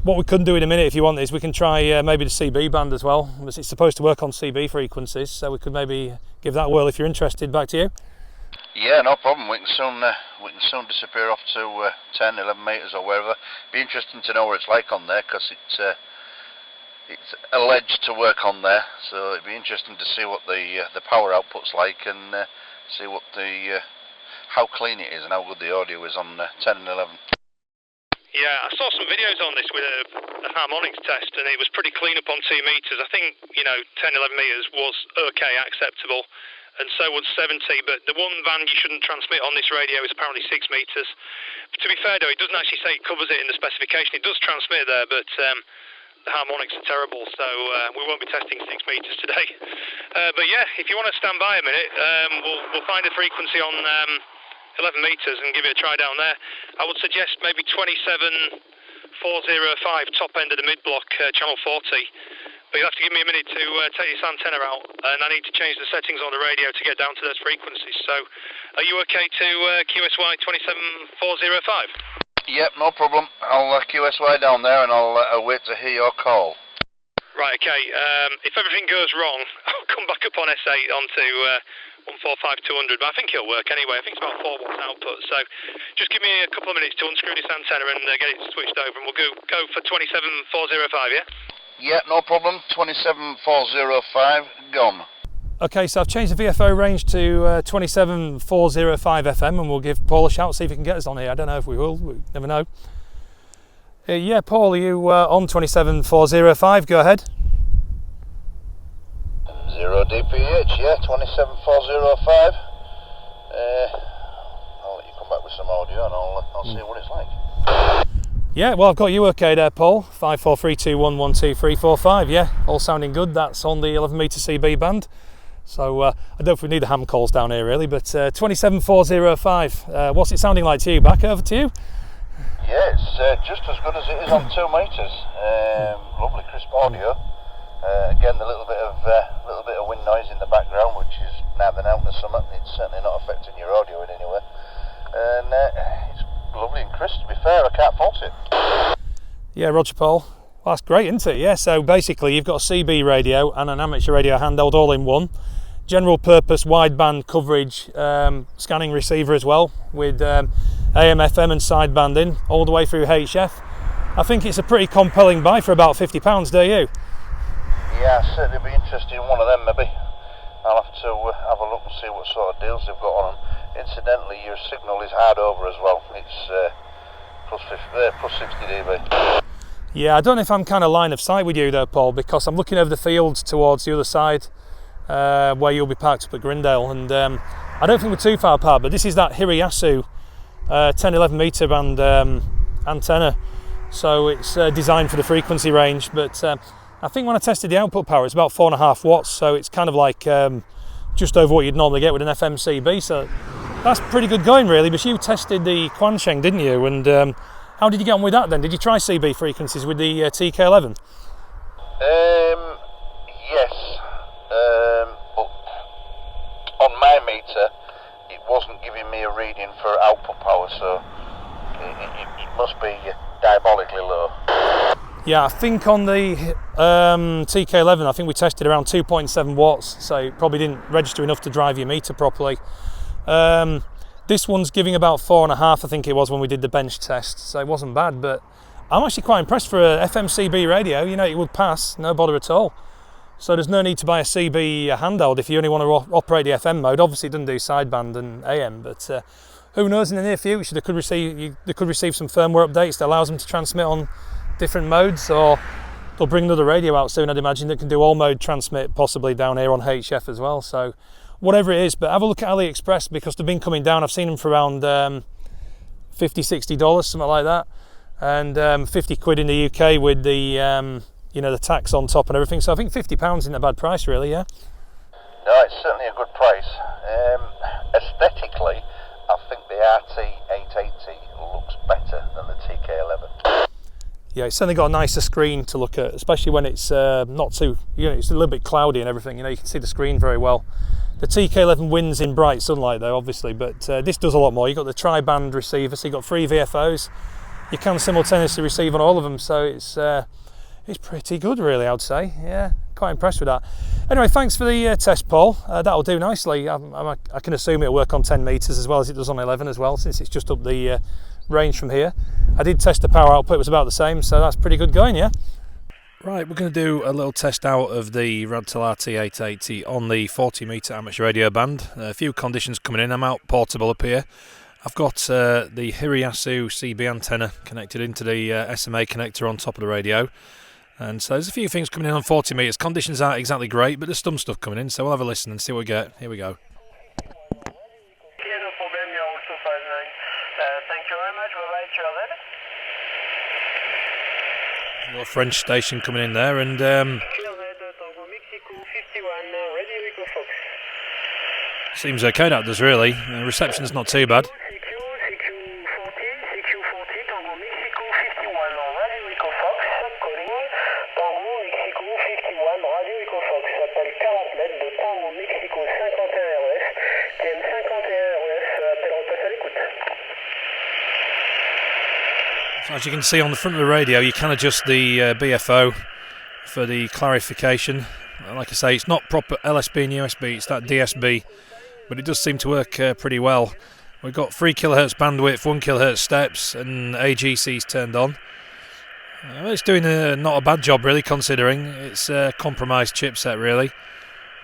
what we could do in a minute, if you want, is we can try maybe the CB band as well. It's supposed to work on CB frequencies, so we could maybe give that a whirl if you're interested. Back to you.
Yeah, no problem. We can soon disappear off to 10, 11 metres or wherever. Be interesting to know what it's like on there, because it's alleged to work on there. So it'd be interesting to see what the power output's like, and see what how clean it is and how good the audio is on 10 and 11.
Yeah, I saw some videos on this with a harmonics test, and it was pretty clean up on 2 metres. I think, 10, 11 metres was okay, acceptable, and so would 70, but the one band you shouldn't transmit on this radio is apparently 6 metres. To be fair though, it doesn't actually say it covers it in the specification. It does transmit there, but the harmonics are terrible, so we won't be testing 6 metres today. But yeah, if you want to stand by a minute, we'll find a frequency on 11 metres and give it a try down there. I would suggest maybe 27405, top end of the mid-block, channel 40. But you'll have to give me a minute to take this antenna out, and I need to change the settings on the radio to get down to those frequencies. So are you okay to QSY 27405?
Yep, no problem. I'll QSY down there, and I'll wait to hear your call.
Right, okay. If everything goes wrong, I'll come back up on S8 onto 145-200, but I think it'll work anyway. I think it's about 4 watts output, so just give me a couple of minutes to unscrew this antenna and get it switched over, and we'll go for 27405, yeah?
Yeah, no problem. 27405, gone.
Okay, so I've changed the VFO range to 27405 FM, and we'll give Paul a shout, see if he can get us on here. I don't know if we will, we never know. Yeah, Paul, are you on 27405? Go ahead.
0 DPH, yeah, 27405. I'll let you come back with some audio, and I'll see what it's like.
Yeah, well, I've got you okay there, Paul. 5432112345. Yeah, all sounding good. That's on the 11 metre CB band. So I don't know if we need the ham calls down here really, but 27405. What's it sounding like to you? Back over to you.
Yeah, it's just as good as it is on 2 metres. Lovely crisp audio. Again, the little bit of wind noise in the background, which is nabbing out the summit. It's certainly not affecting your audio in any way. And it's lovely and crisp. To be fair, I can't fault it.
Yeah, Roger, Paul. Well, that's great, isn't it? Yeah. So basically, you've got a CB radio and an amateur radio handheld all in one. General purpose wideband coverage, scanning receiver as well, with AM, FM and sidebanding all the way through HF. I think it's a pretty compelling buy for about £50, do you?
Yeah, I'd certainly be interested in one of them maybe. I'll have to have a look and see what sort of deals they've got on them. Incidentally, your signal is hard over as well. It's plus 60 dB.
Yeah, I don't know if I'm kind of line of sight with you though, Paul, because I'm looking over the fields towards the other side where you'll be parked up at Grindale, and I don't think we're too far apart, but this is that Hirayasu 10-11 metre band antenna, so it's designed for the frequency range, but I think when I tested the output power it's about 4.5 watts, so it's kind of like just over what you'd normally get with an FMCB, so that's pretty good going really. But you tested the Quansheng, didn't you? And how did you get on with that then? Did you try CB frequencies with the TK11?
Yes, but on my meter it wasn't giving me a reading for output power, so it must be diabolically low.
Yeah, I think on the TK11, I think we tested around 2.7 watts, so it probably didn't register enough to drive your meter properly. This one's giving about 4.5, I think it was when we did the bench test, so it wasn't bad, but I'm actually quite impressed for a FMCB radio. You know, it would pass, no bother at all. So there's no need to buy a CB handheld if you only want to operate the FM mode. Obviously it doesn't do sideband and AM, but who knows, in the near future they could receive some firmware updates that allows them to transmit on different modes, or they'll bring another radio out soon, I'd imagine, that can do all mode transmit, possibly down here on HF as well. So whatever it is, but have a look at AliExpress, because they've been coming down. I've seen them for around $50-$60, something like that, and 50 quid in the UK with the the tax on top and everything. So I think £50 isn't a bad price really. Yeah,
no, it's certainly a good price. Aesthetically I think the RT-880 looks better than the TK11.
Yeah, it's certainly got a nicer screen to look at, especially when it's not too, it's a little bit cloudy and everything. You can see the screen very well. The TK11 wins in bright sunlight though, obviously, but this does a lot more. You've got the tri-band receiver, so you've got 3 VFOs, you can simultaneously receive on all of them, so it's pretty good, really, I'd say. Yeah, quite impressed with that. Anyway, thanks for the test, Paul. That'll do nicely. I can assume it'll work on 10 metres as well as it does on 11 as well, since it's just up the range from here. I did test the power output, it was about the same, so that's pretty good going, yeah? Right, we're going to do a little test out of the Radtel RT-880 on the 40 metre amateur radio band. A few conditions coming in. I'm out portable up here. I've got the Hirayasu CB antenna connected into the SMA connector on top of the radio. And so there's a few things coming in on 40 metres. Conditions aren't exactly great, but there's some stuff coming in, so we'll have a listen and see what we get. Here we go.
Thank you very much. Bye-bye.
Got a French station coming in there, and seems okay, that does, really. Reception's not too bad. So as you can see on the front of the radio, you can adjust the BFO for the clarification. Like I say, it's not proper LSB and USB, it's that DSB, but it does seem to work pretty well. We've got 3 kHz bandwidth, 1 kHz steps, and AGC's turned on. It's doing not a bad job, really, considering it's a compromised chipset, really.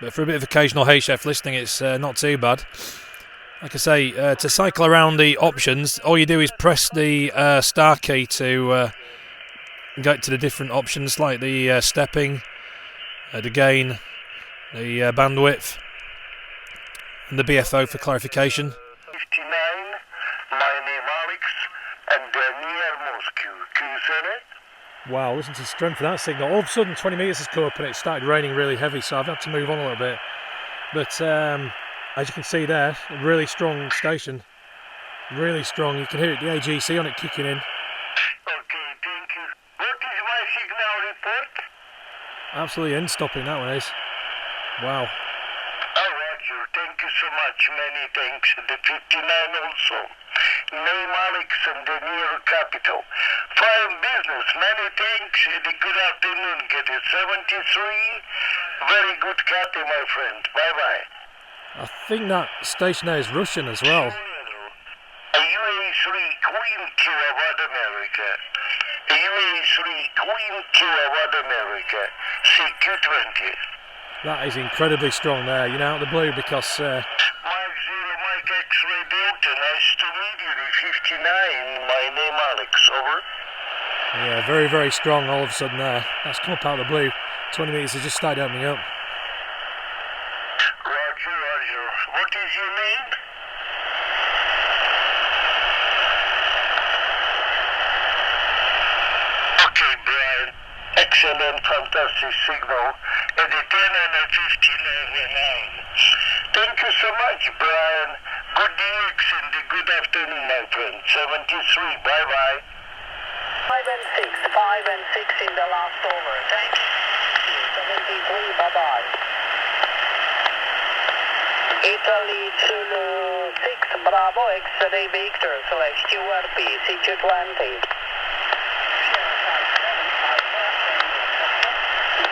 But for a bit of occasional HF listening, it's not too bad. Like I say, to cycle around the options, all you do is press the star key to get to the different options, like the stepping, the gain, the bandwidth, and the BFO for clarification.
59, my name Alex, and near Moscow. Can you say that?
Wow, listen to the strength of that signal. All of a sudden 20 metres has come up and it started raining really heavy, so I've had to move on a little bit. But as you can see there, a really strong station. Really strong. You can hear it, the AGC on it kicking in.
Okay, thank you. What is my signal report?
Absolutely end-stopping, that one is. Wow.
Oh, Roger, thank you so much. Many thanks. The 59 also. Name Alex and the near capital. Fine business. Many thanks. The good afternoon. Get it. 73. Very good cat, my friend. Bye-bye.
I think that station there is Russian as well.
UA3 Queen Kilowatt America. UA3 Queen Kilowatt America. CQ20.
That is incredibly strong there, you know, out of the blue, because
Mike Zero Mike X-Ray Delta. Nice to meet you. The 59. My name Alex. Over.
yeah, very, very strong all of a sudden there. That's come up out of the blue. 20 metres has just started opening up.
Roger. What is your name? Okay, Brian. Excellent, fantastic signal. At the 10 and the 59. Thank you so much, Brian. Good DX and good afternoon, my friend. 73. Bye-bye. 5 and 6 in the last over. Thank you. 73. Bye-bye. Italy Zulu 6 Bravo X-ray Victor select QRP CQ20.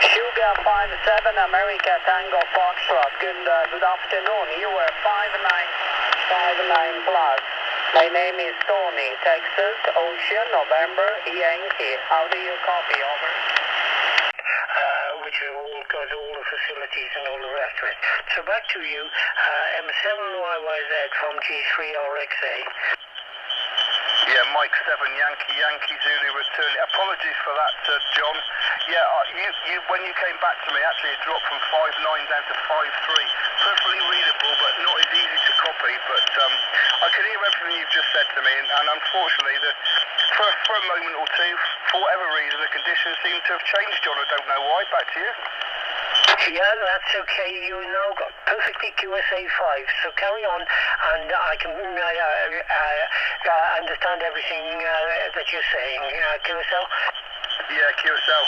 Sugar 57 America Tango Foxtrot. Good afternoon. You were 59 plus. My name is Tony. Texas Ocean November Yankee. How do you copy? Over. Which all got all the facilities and all the rest of it. So back to you, M7YYZ from G3RXA.
Yeah, Mike 7 Yankee Zulu returning. Apologies for that, John. Yeah, you when you came back to me, actually it dropped from 5.9 down to 5.3. Perfectly readable, but not as easy to copy. But I can hear everything you've just said to me, and unfortunately, for a moment or two, for whatever reason, the conditions seem to have changed, John. I don't know why. Back to you.
Yeah, that's okay. You now got perfectly QSA 5, so carry on, and I can understand everything that you're saying. QSL?
Yeah, QSL.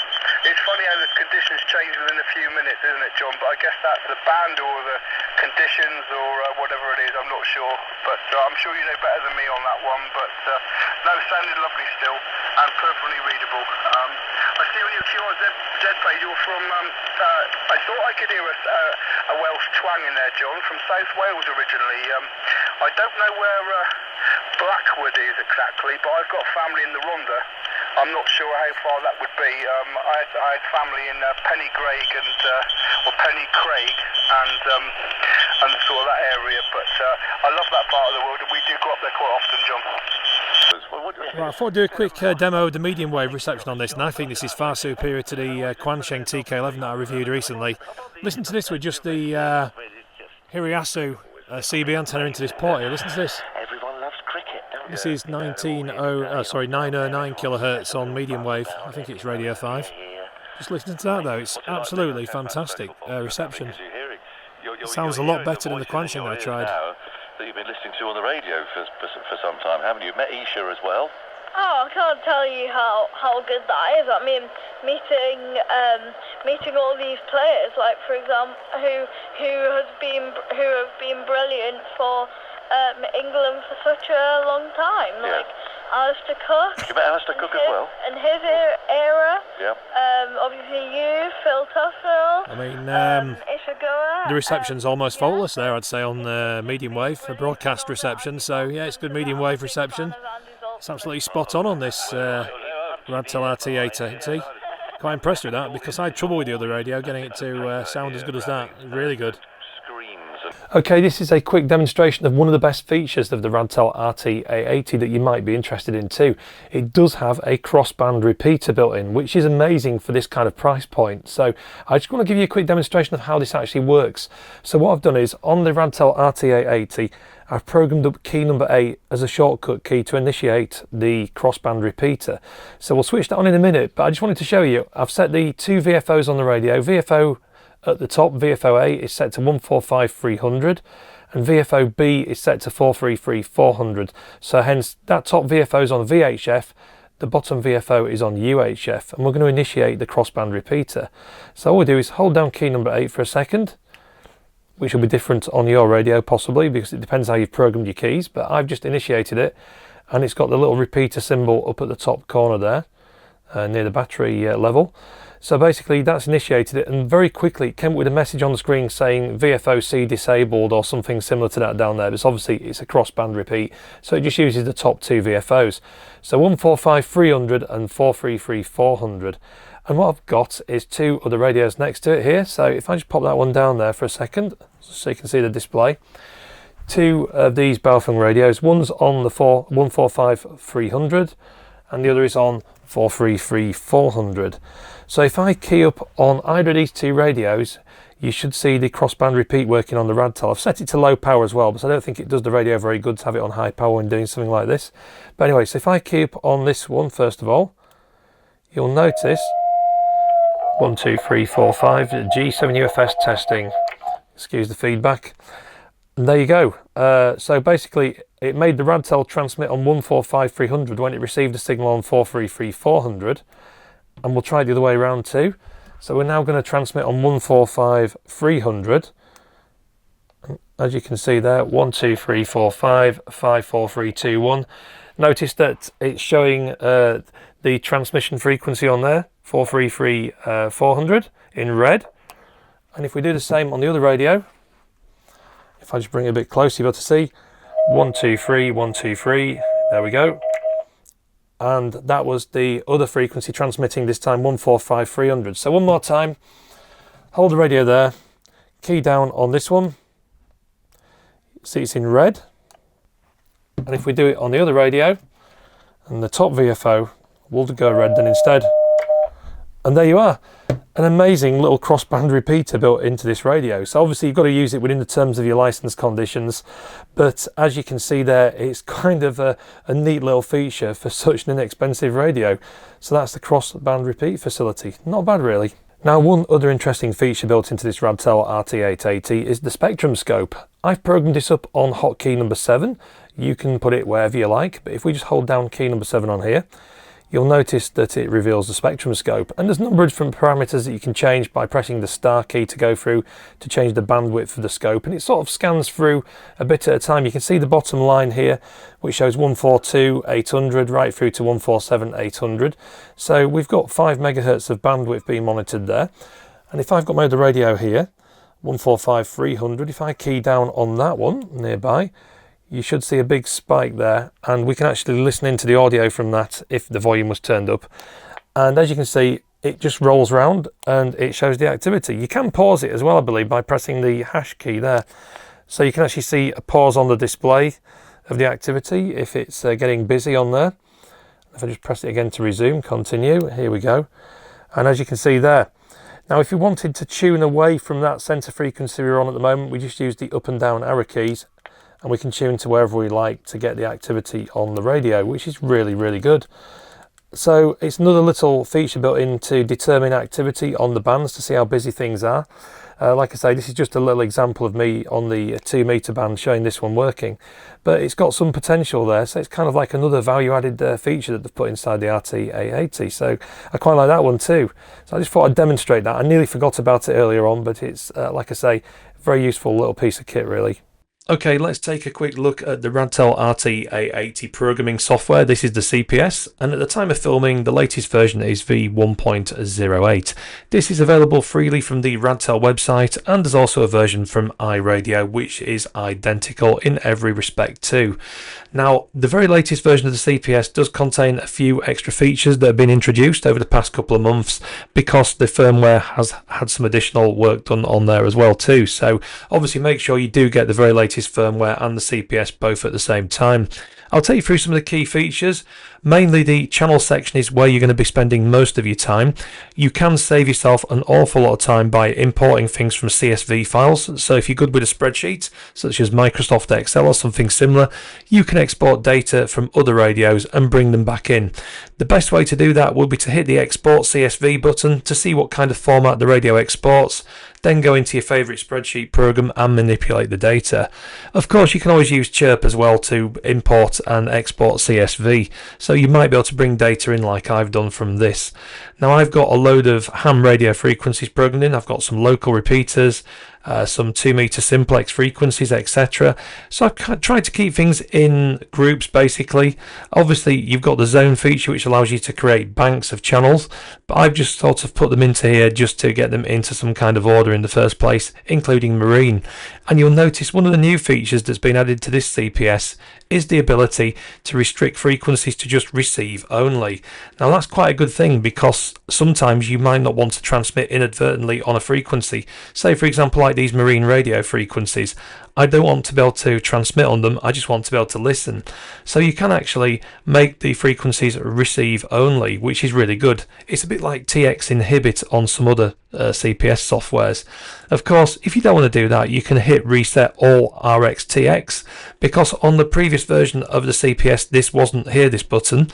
It's funny how the conditions change within a few minutes, isn't it, John? But I guess that's the band or the conditions or whatever it is, I'm not sure. But I'm sure you know better than me on that one. But no, sounded lovely still and perfectly readable. I see on your QRZ page you're from, I thought I could hear a Welsh twang in there, John, from South Wales originally. I don't know where Blackwood is exactly, but I've got family in the Rhondda. I'm not sure how far that would be. I had family in Pennycraig or Pennycraig and sort of that area, but I love that part of the world and we do go up there quite often, John.
Well, I thought I'd do a quick demo of the medium wave reception on this, and I think this is far superior to the Quansheng TK11 that I reviewed recently. Listen to this with just the Hirayasu CB antenna into this port here. Listen to this. This is 909 kilohertz on medium wave. I think it's Radio 5. Just listen to that though, it's absolutely fantastic reception. It sounds a lot better than the Quansheng that I tried.
That you've been listening to on the radio for some time, haven't you? Met Isha as well?
Oh, I can't tell you how good that is. I mean, meeting all these players, like for example, who have been brilliant for England for such a long time, like Alistair Cook.
You met Alistair Cook as well?
And his era.
Yeah.
Obviously you, Phil Tuffnell.
I mean,
Ishiguro.
the reception's almost faultless there, I'd say, on medium wave for broadcast reception. So yeah, it's good medium wave reception. It's absolutely spot on this Radtel RT-880. Quite impressed with that because I had trouble with the other radio getting it to sound as good as that. Really good. Okay, this is a quick demonstration of one of the best features of the Radtel RT-880 that you might be interested in too. It does have a crossband repeater built in, which is amazing for this kind of price point. So I just want to give you a quick demonstration of how this actually works. So what I've done is, on the Radtel RT-880, I've programmed up key number 8 as a shortcut key to initiate the crossband repeater. So we'll switch that on in a minute, but I just wanted to show you, I've set the two VFOs on the radio. VFO at the top, VFO A, is set to 145-300 and VFO B is set to 433-400. So hence that top VFO is on VHF, the bottom VFO is on UHF, and we're going to initiate the crossband repeater. So all we do is hold down key number 8 for a second, which will be different on your radio possibly because it depends how you've programmed your keys, but I've just initiated it and it's got the little repeater symbol up at the top corner there near the battery level. So basically that's initiated it, and very quickly it came up with a message on the screen saying VFO-C disabled or something similar to that down there. But obviously it's a crossband repeat, so it just uses the top two VFOs. So 145-300 and 433-400. And what I've got is two other radios next to it here. So if I just pop that one down there for a second, so you can see the display. Two of these Baofeng radios. One's on the 145-300 and the other is on 433-400. So if I key up on either of these two radios, you should see the crossband repeat working on the Radtel. I've set it to low power as well, but I don't think it does the radio very good to have it on high power when doing something like this. But anyway, so if I key up on this one first of all, you'll notice 1, 2, 3, 4, 5 G7UFS testing. Excuse the feedback. And there you go. So basically it made the Radtel transmit on 145-300 when it received a signal on 433-400, and we'll try the other way around too. So we're now going to transmit on 145-300. As you can see there, 1, 2, 3, 4, 5, 5, 4, 3, 2, 1. Notice that it's showing the transmission frequency on there, 433-400 in red. And if we do the same on the other radio, if I just bring it a bit closer, you'll be able to see 1, 2, 3, 1, 2, 3. There we go. And that was the other frequency transmitting, this time 145-300. So one more time, hold the radio there, key down on this one, see it's in red. And if we do it on the other radio, and the top VFO will go red then instead. And there you are, an amazing little crossband repeater built into this radio. So obviously you've got to use it within the terms of your license conditions, but as you can see there, it's kind of a neat little feature for such an inexpensive radio. So that's the crossband repeat facility. Not bad really. Now, one other interesting feature built into this Radtel RT-880 is the spectrum scope. I've programmed this up on hotkey number 7. You can put it wherever you like, but if we just hold down key number 7 on here, you'll notice that it reveals the spectrum scope, and there's a number of different parameters that you can change by pressing the star key to go through to change the bandwidth of the scope, and it sort of scans through a bit at a time. You can see the bottom line here, which shows 142.800 right through to 147.800. So we've got 5 megahertz of bandwidth being monitored there. And if I've got my other radio here, 145.300, if I key down on that one nearby, you should see a big spike there, and we can actually listen into the audio from that if the volume was turned up. And as you can see, it just rolls around and it shows the activity. You can pause it as well, I believe, by pressing the hash key there. So you can actually see a pause on the display of the activity if it's getting busy on there. If I just press it again to resume, continue, here we go. And as you can see there, now if you wanted to tune away from that center frequency we're on at the moment, we just use the up and down arrow keys, and we can tune to wherever we like to get the activity on the radio, which is really, really good. So it's another little feature built in to determine activity on the bands to see how busy things are. Like I say, this is just a little example of me on the 2 meter band showing this one working, but it's got some potential there, so it's kind of like another value added feature that they've put inside the RT-880, so I quite like that one too. So I just thought I'd demonstrate that. I nearly forgot about it earlier on, but it's, like I say, a very useful little piece of kit really. Okay, let's take a quick look at the Radtel RT-880 programming software. This is the CPS, and at the time of filming, the latest version is v1.08. This is available freely from the Radtel website, and there's also a version from iRadio, which is identical in every respect too. Now, the very latest version of the CPS does contain a few extra features that have been introduced over the past couple of months, because the firmware has had some additional work done on there as well too. So obviously make sure you do get the very latest firmware and the CPS both at the same time. I'll take you through some of the key features. Mainly the channel section is where you're going to be spending most of your time. You can save yourself an awful lot of time by importing things from CSV files. So if you're good with a spreadsheet, such as Microsoft Excel or something similar, you can export data from other radios and bring them back in. The best way to do that will be to hit the Export CSV button to see what kind of format the radio exports, then go into your favourite spreadsheet program and manipulate the data. Of course, you can always use Chirp as well to import and export CSV, so you might be able to bring data in like I've done from this. Now I've got a load of ham radio frequencies programmed in. I've got some local repeaters, some 2 meter simplex frequencies, etc. So I've tried to keep things in groups basically. Obviously you've got the zone feature, which allows you to create banks of channels, but I've just sort of put them into here just to get them into some kind of order in the first place, including marine. And you'll notice one of the new features that's been added to this CPS is the ability to restrict frequencies to just receive only. Now that's quite a good thing, because sometimes you might not want to transmit inadvertently on a frequency. Say for example like these marine radio frequencies, I don't want to be able to transmit on them, I just want to be able to listen. So you can actually make the frequencies receive only, which is really good. It's a bit like TX inhibit on some other CPS softwares. Of course, if you don't want to do that, you can hit reset all RxTX, because on the previous version of the CPS this wasn't here, this button.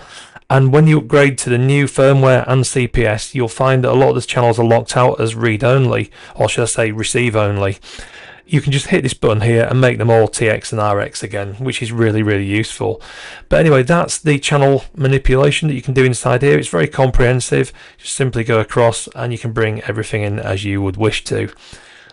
And when you upgrade to the new firmware and CPS, you'll find that a lot of the channels are locked out as read only, or should I say receive only. You can just hit this button here and make them all TX and RX again, which is really, really useful. But anyway, that's the channel manipulation that you can do inside here. It's very comprehensive. Just simply go across and you can bring everything in as you would wish to.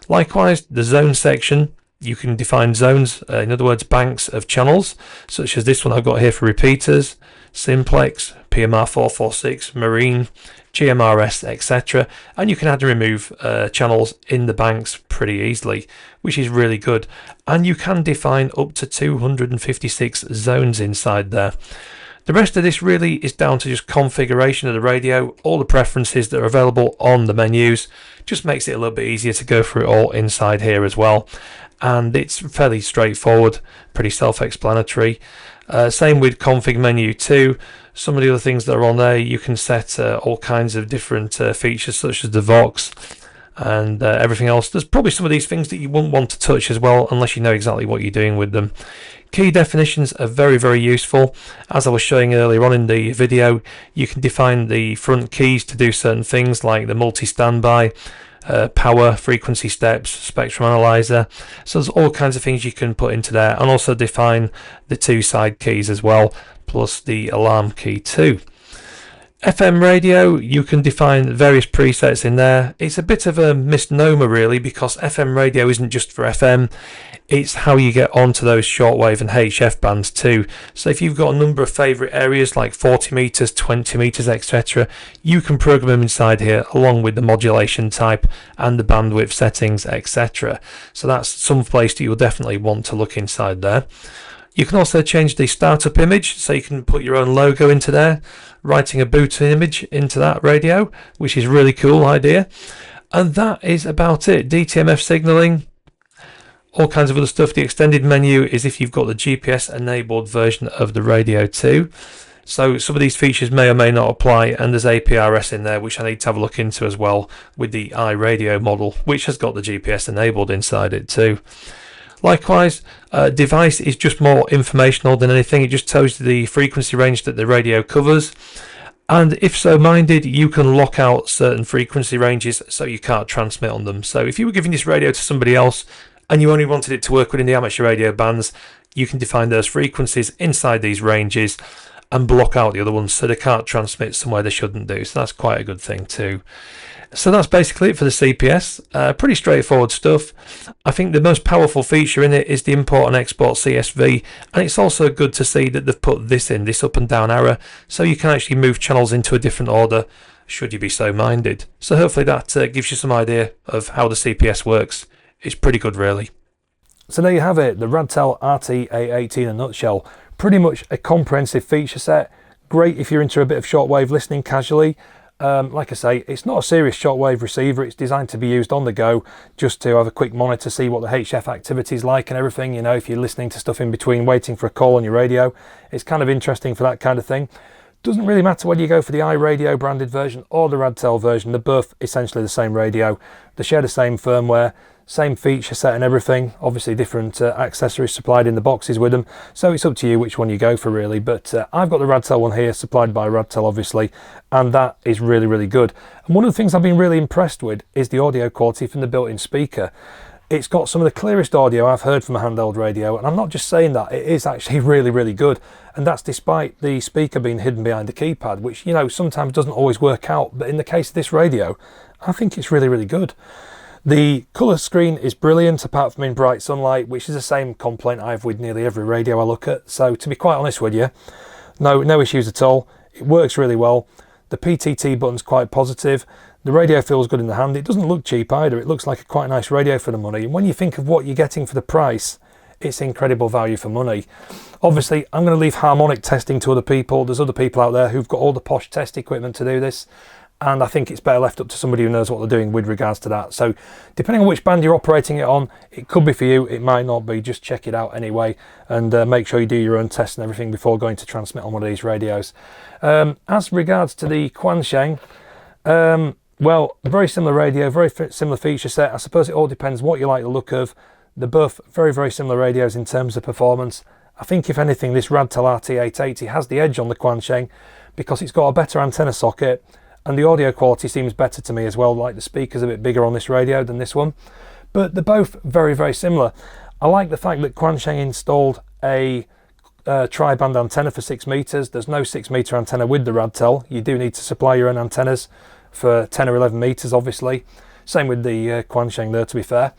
Likewise, the zone section, you can define zones, in other words banks of channels, such as this one I've got here for repeaters, simplex, PMR 446, marine, GMRS, etc. And you can add and remove channels in the banks pretty easily, which is really good. And you can define up to 256 zones inside there. The rest of this really is down to just configuration of the radio. All the preferences that are available on the menus just makes it a little bit easier to go through it all inside here as well. And it's fairly straightforward, pretty self-explanatory. Same with config menu too. Some of the other things that are on there, you can set all kinds of different features, such as the Vox and everything else. There's probably some of these things that you wouldn't want to touch as well, unless you know exactly what you're doing with them. Key definitions are very, very useful. As I was showing earlier on in the video, you can define the front keys to do certain things like the multi-standby, power, frequency steps, spectrum analyzer. So there's all kinds of things you can put into there, and also define the 2 side keys as well, plus the alarm key too. FM radio, you can define various presets in there. It's a bit of a misnomer really, because FM radio isn't just for FM, it's how you get onto those shortwave and HF bands too. So if you've got a number of favourite areas like 40 metres, 20 metres, etc., you can program them inside here along with the modulation type and the bandwidth settings, etc. So that's some place that you'll definitely want to look inside there. You can also change the startup image, so you can put your own logo into there, writing a boot image into that radio, which is a really cool idea. And that is about it. DTMF signalling, all kinds of other stuff. The extended menu is if you've got the GPS enabled version of the radio too. So some of these features may or may not apply, and there's APRS in there, which I need to have a look into as well with the iRadio model, which has got the GPS enabled inside it too. Likewise, device is just more informational than anything. It just tells you the frequency range that the radio covers, and if so minded, you can lock out certain frequency ranges so you can't transmit on them. So if you were giving this radio to somebody else and you only wanted it to work within the amateur radio bands, you can define those frequencies inside these ranges and block out the other ones so they can't transmit somewhere they shouldn't do. So that's quite a good thing too. So that's basically it for the CPS. Pretty straightforward stuff. I think the most powerful feature in it is the import and export CSV, and it's also good to see that they've put this in, this up and down arrow, so you can actually move channels into a different order should you be so minded. So hopefully that gives you some idea of how the CPS works. It's pretty good really. So there you have it, the Radtel RT-880 in a nutshell. Pretty much a comprehensive feature set. Great if you're into a bit of shortwave listening casually. Like I say, it's not a serious shortwave receiver. It's designed to be used on the go, just to have a quick monitor, see what the HF activity is like and everything. You know, if you're listening to stuff in between, waiting for a call on your radio, it's kind of interesting for that kind of thing. Doesn't really matter whether you go for the iRadio branded version or the Radtel version. They're both essentially the same radio. They share the same firmware, same feature set and everything. Obviously different accessories supplied in the boxes with them, so it's up to you which one you go for really. But I've got the Radtel one here, supplied by Radtel obviously, and that is really, really good. And one of the things I've been really impressed with is the audio quality from the built-in speaker. It's got some of the clearest audio I've heard from a handheld radio, and I'm not just saying that, it is actually really, really good. And that's despite the speaker being hidden behind the keypad, which, you know, sometimes doesn't always work out. But in the case of this radio, I think it's really, really good. The colour screen is brilliant, apart from in bright sunlight, which is the same complaint I have with nearly every radio I look at. So to be quite honest with you, no issues at all. It works really well. The PTT button's quite positive. The radio feels good in the hand. It doesn't look cheap either. It looks like a quite nice radio for the money. And when you think of what you're getting for the price, it's incredible value for money. Obviously, I'm going to leave harmonic testing to other people. There's other people out there who've got all the posh test equipment to do this, and I think it's better left up to somebody who knows what they're doing with regards to that. So depending on which band you're operating it on, it could be for you, it might not be. Just check it out anyway, and make sure you do your own tests and everything before going to transmit on one of these radios. As regards to the Quansheng, well, very similar radio, very similar feature set. I suppose it all depends what you like the look of. They're both very, very similar radios in terms of performance. I think if anything, this Radtel RT-880 has the edge on the Quansheng because it's got a better antenna socket, and the audio quality seems better to me as well. Like the speaker's a bit bigger on this radio than this one, but they're both very, very similar. I like the fact that Quansheng installed a tri-band antenna for 6 meters. There's no 6 meter antenna with the Radtel. You do need to supply your own antennas for 10 or 11 meters, obviously. Same with the Quansheng there, to be fair.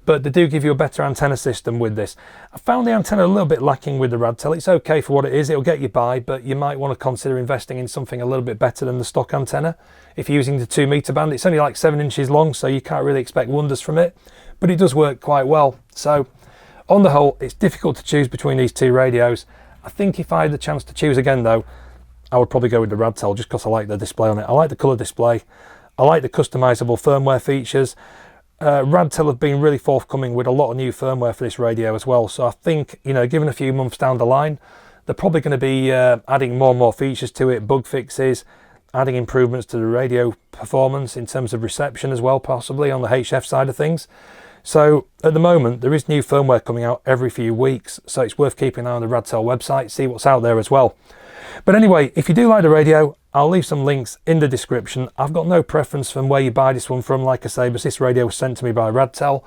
But they do give you a better antenna system with this. I found the antenna a little bit lacking with the Radtel. It's okay for what it is, it'll get you by, but you might want to consider investing in something a little bit better than the stock antenna. If you're using the 2 meter band, it's only like 7 inches long, so you can't really expect wonders from it, but it does work quite well. So on the whole, it's difficult to choose between these two radios. I think if I had the chance to choose again though, I would probably go with the Radtel just because I like the display on it. I like the colour display. I like the customizable firmware features. Radtel have been really forthcoming with a lot of new firmware for this radio as well. So I think, you know, given a few months down the line, they're probably going to be adding more and more features to it, bug fixes, adding improvements to the radio performance in terms of reception as well, possibly on the HF side of things. So at the moment, there is new firmware coming out every few weeks, so it's worth keeping an eye on the Radtel website, see what's out there as well. But anyway, if you do like the radio, I'll leave some links in the description. I've got no preference from where you buy this one from, like I say, but this radio was sent to me by Radtel.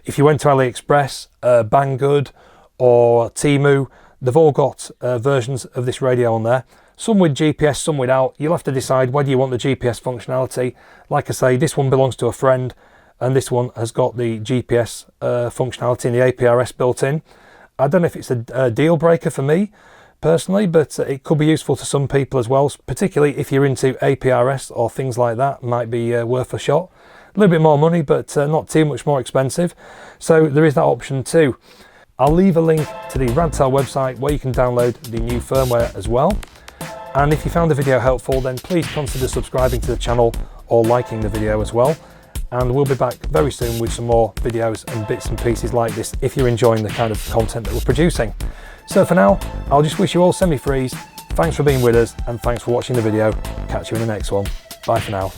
If you went to AliExpress, Banggood or Temu, they've all got versions of this radio on there. Some with GPS, some without. You'll have to decide whether you want the GPS functionality. Like I say, this one belongs to a friend, and this one has got the GPS functionality and the APRS built in. I don't know if it's a deal breaker for me personally, but it could be useful to some people as well, particularly if you're into APRS or things like that. Might be worth a shot. A little bit more money, but not too much more expensive. So there is that option too. I'll leave a link to the Radtel website where you can download the new firmware as well. And if you found the video helpful, then please consider subscribing to the channel or liking the video as well. And we'll be back very soon with some more videos and bits and pieces like this if you're enjoying the kind of content that we're producing. So for now, I'll just wish you all semi-freeze. Thanks for being with us, and thanks for watching the video. Catch you in the next one. Bye for now.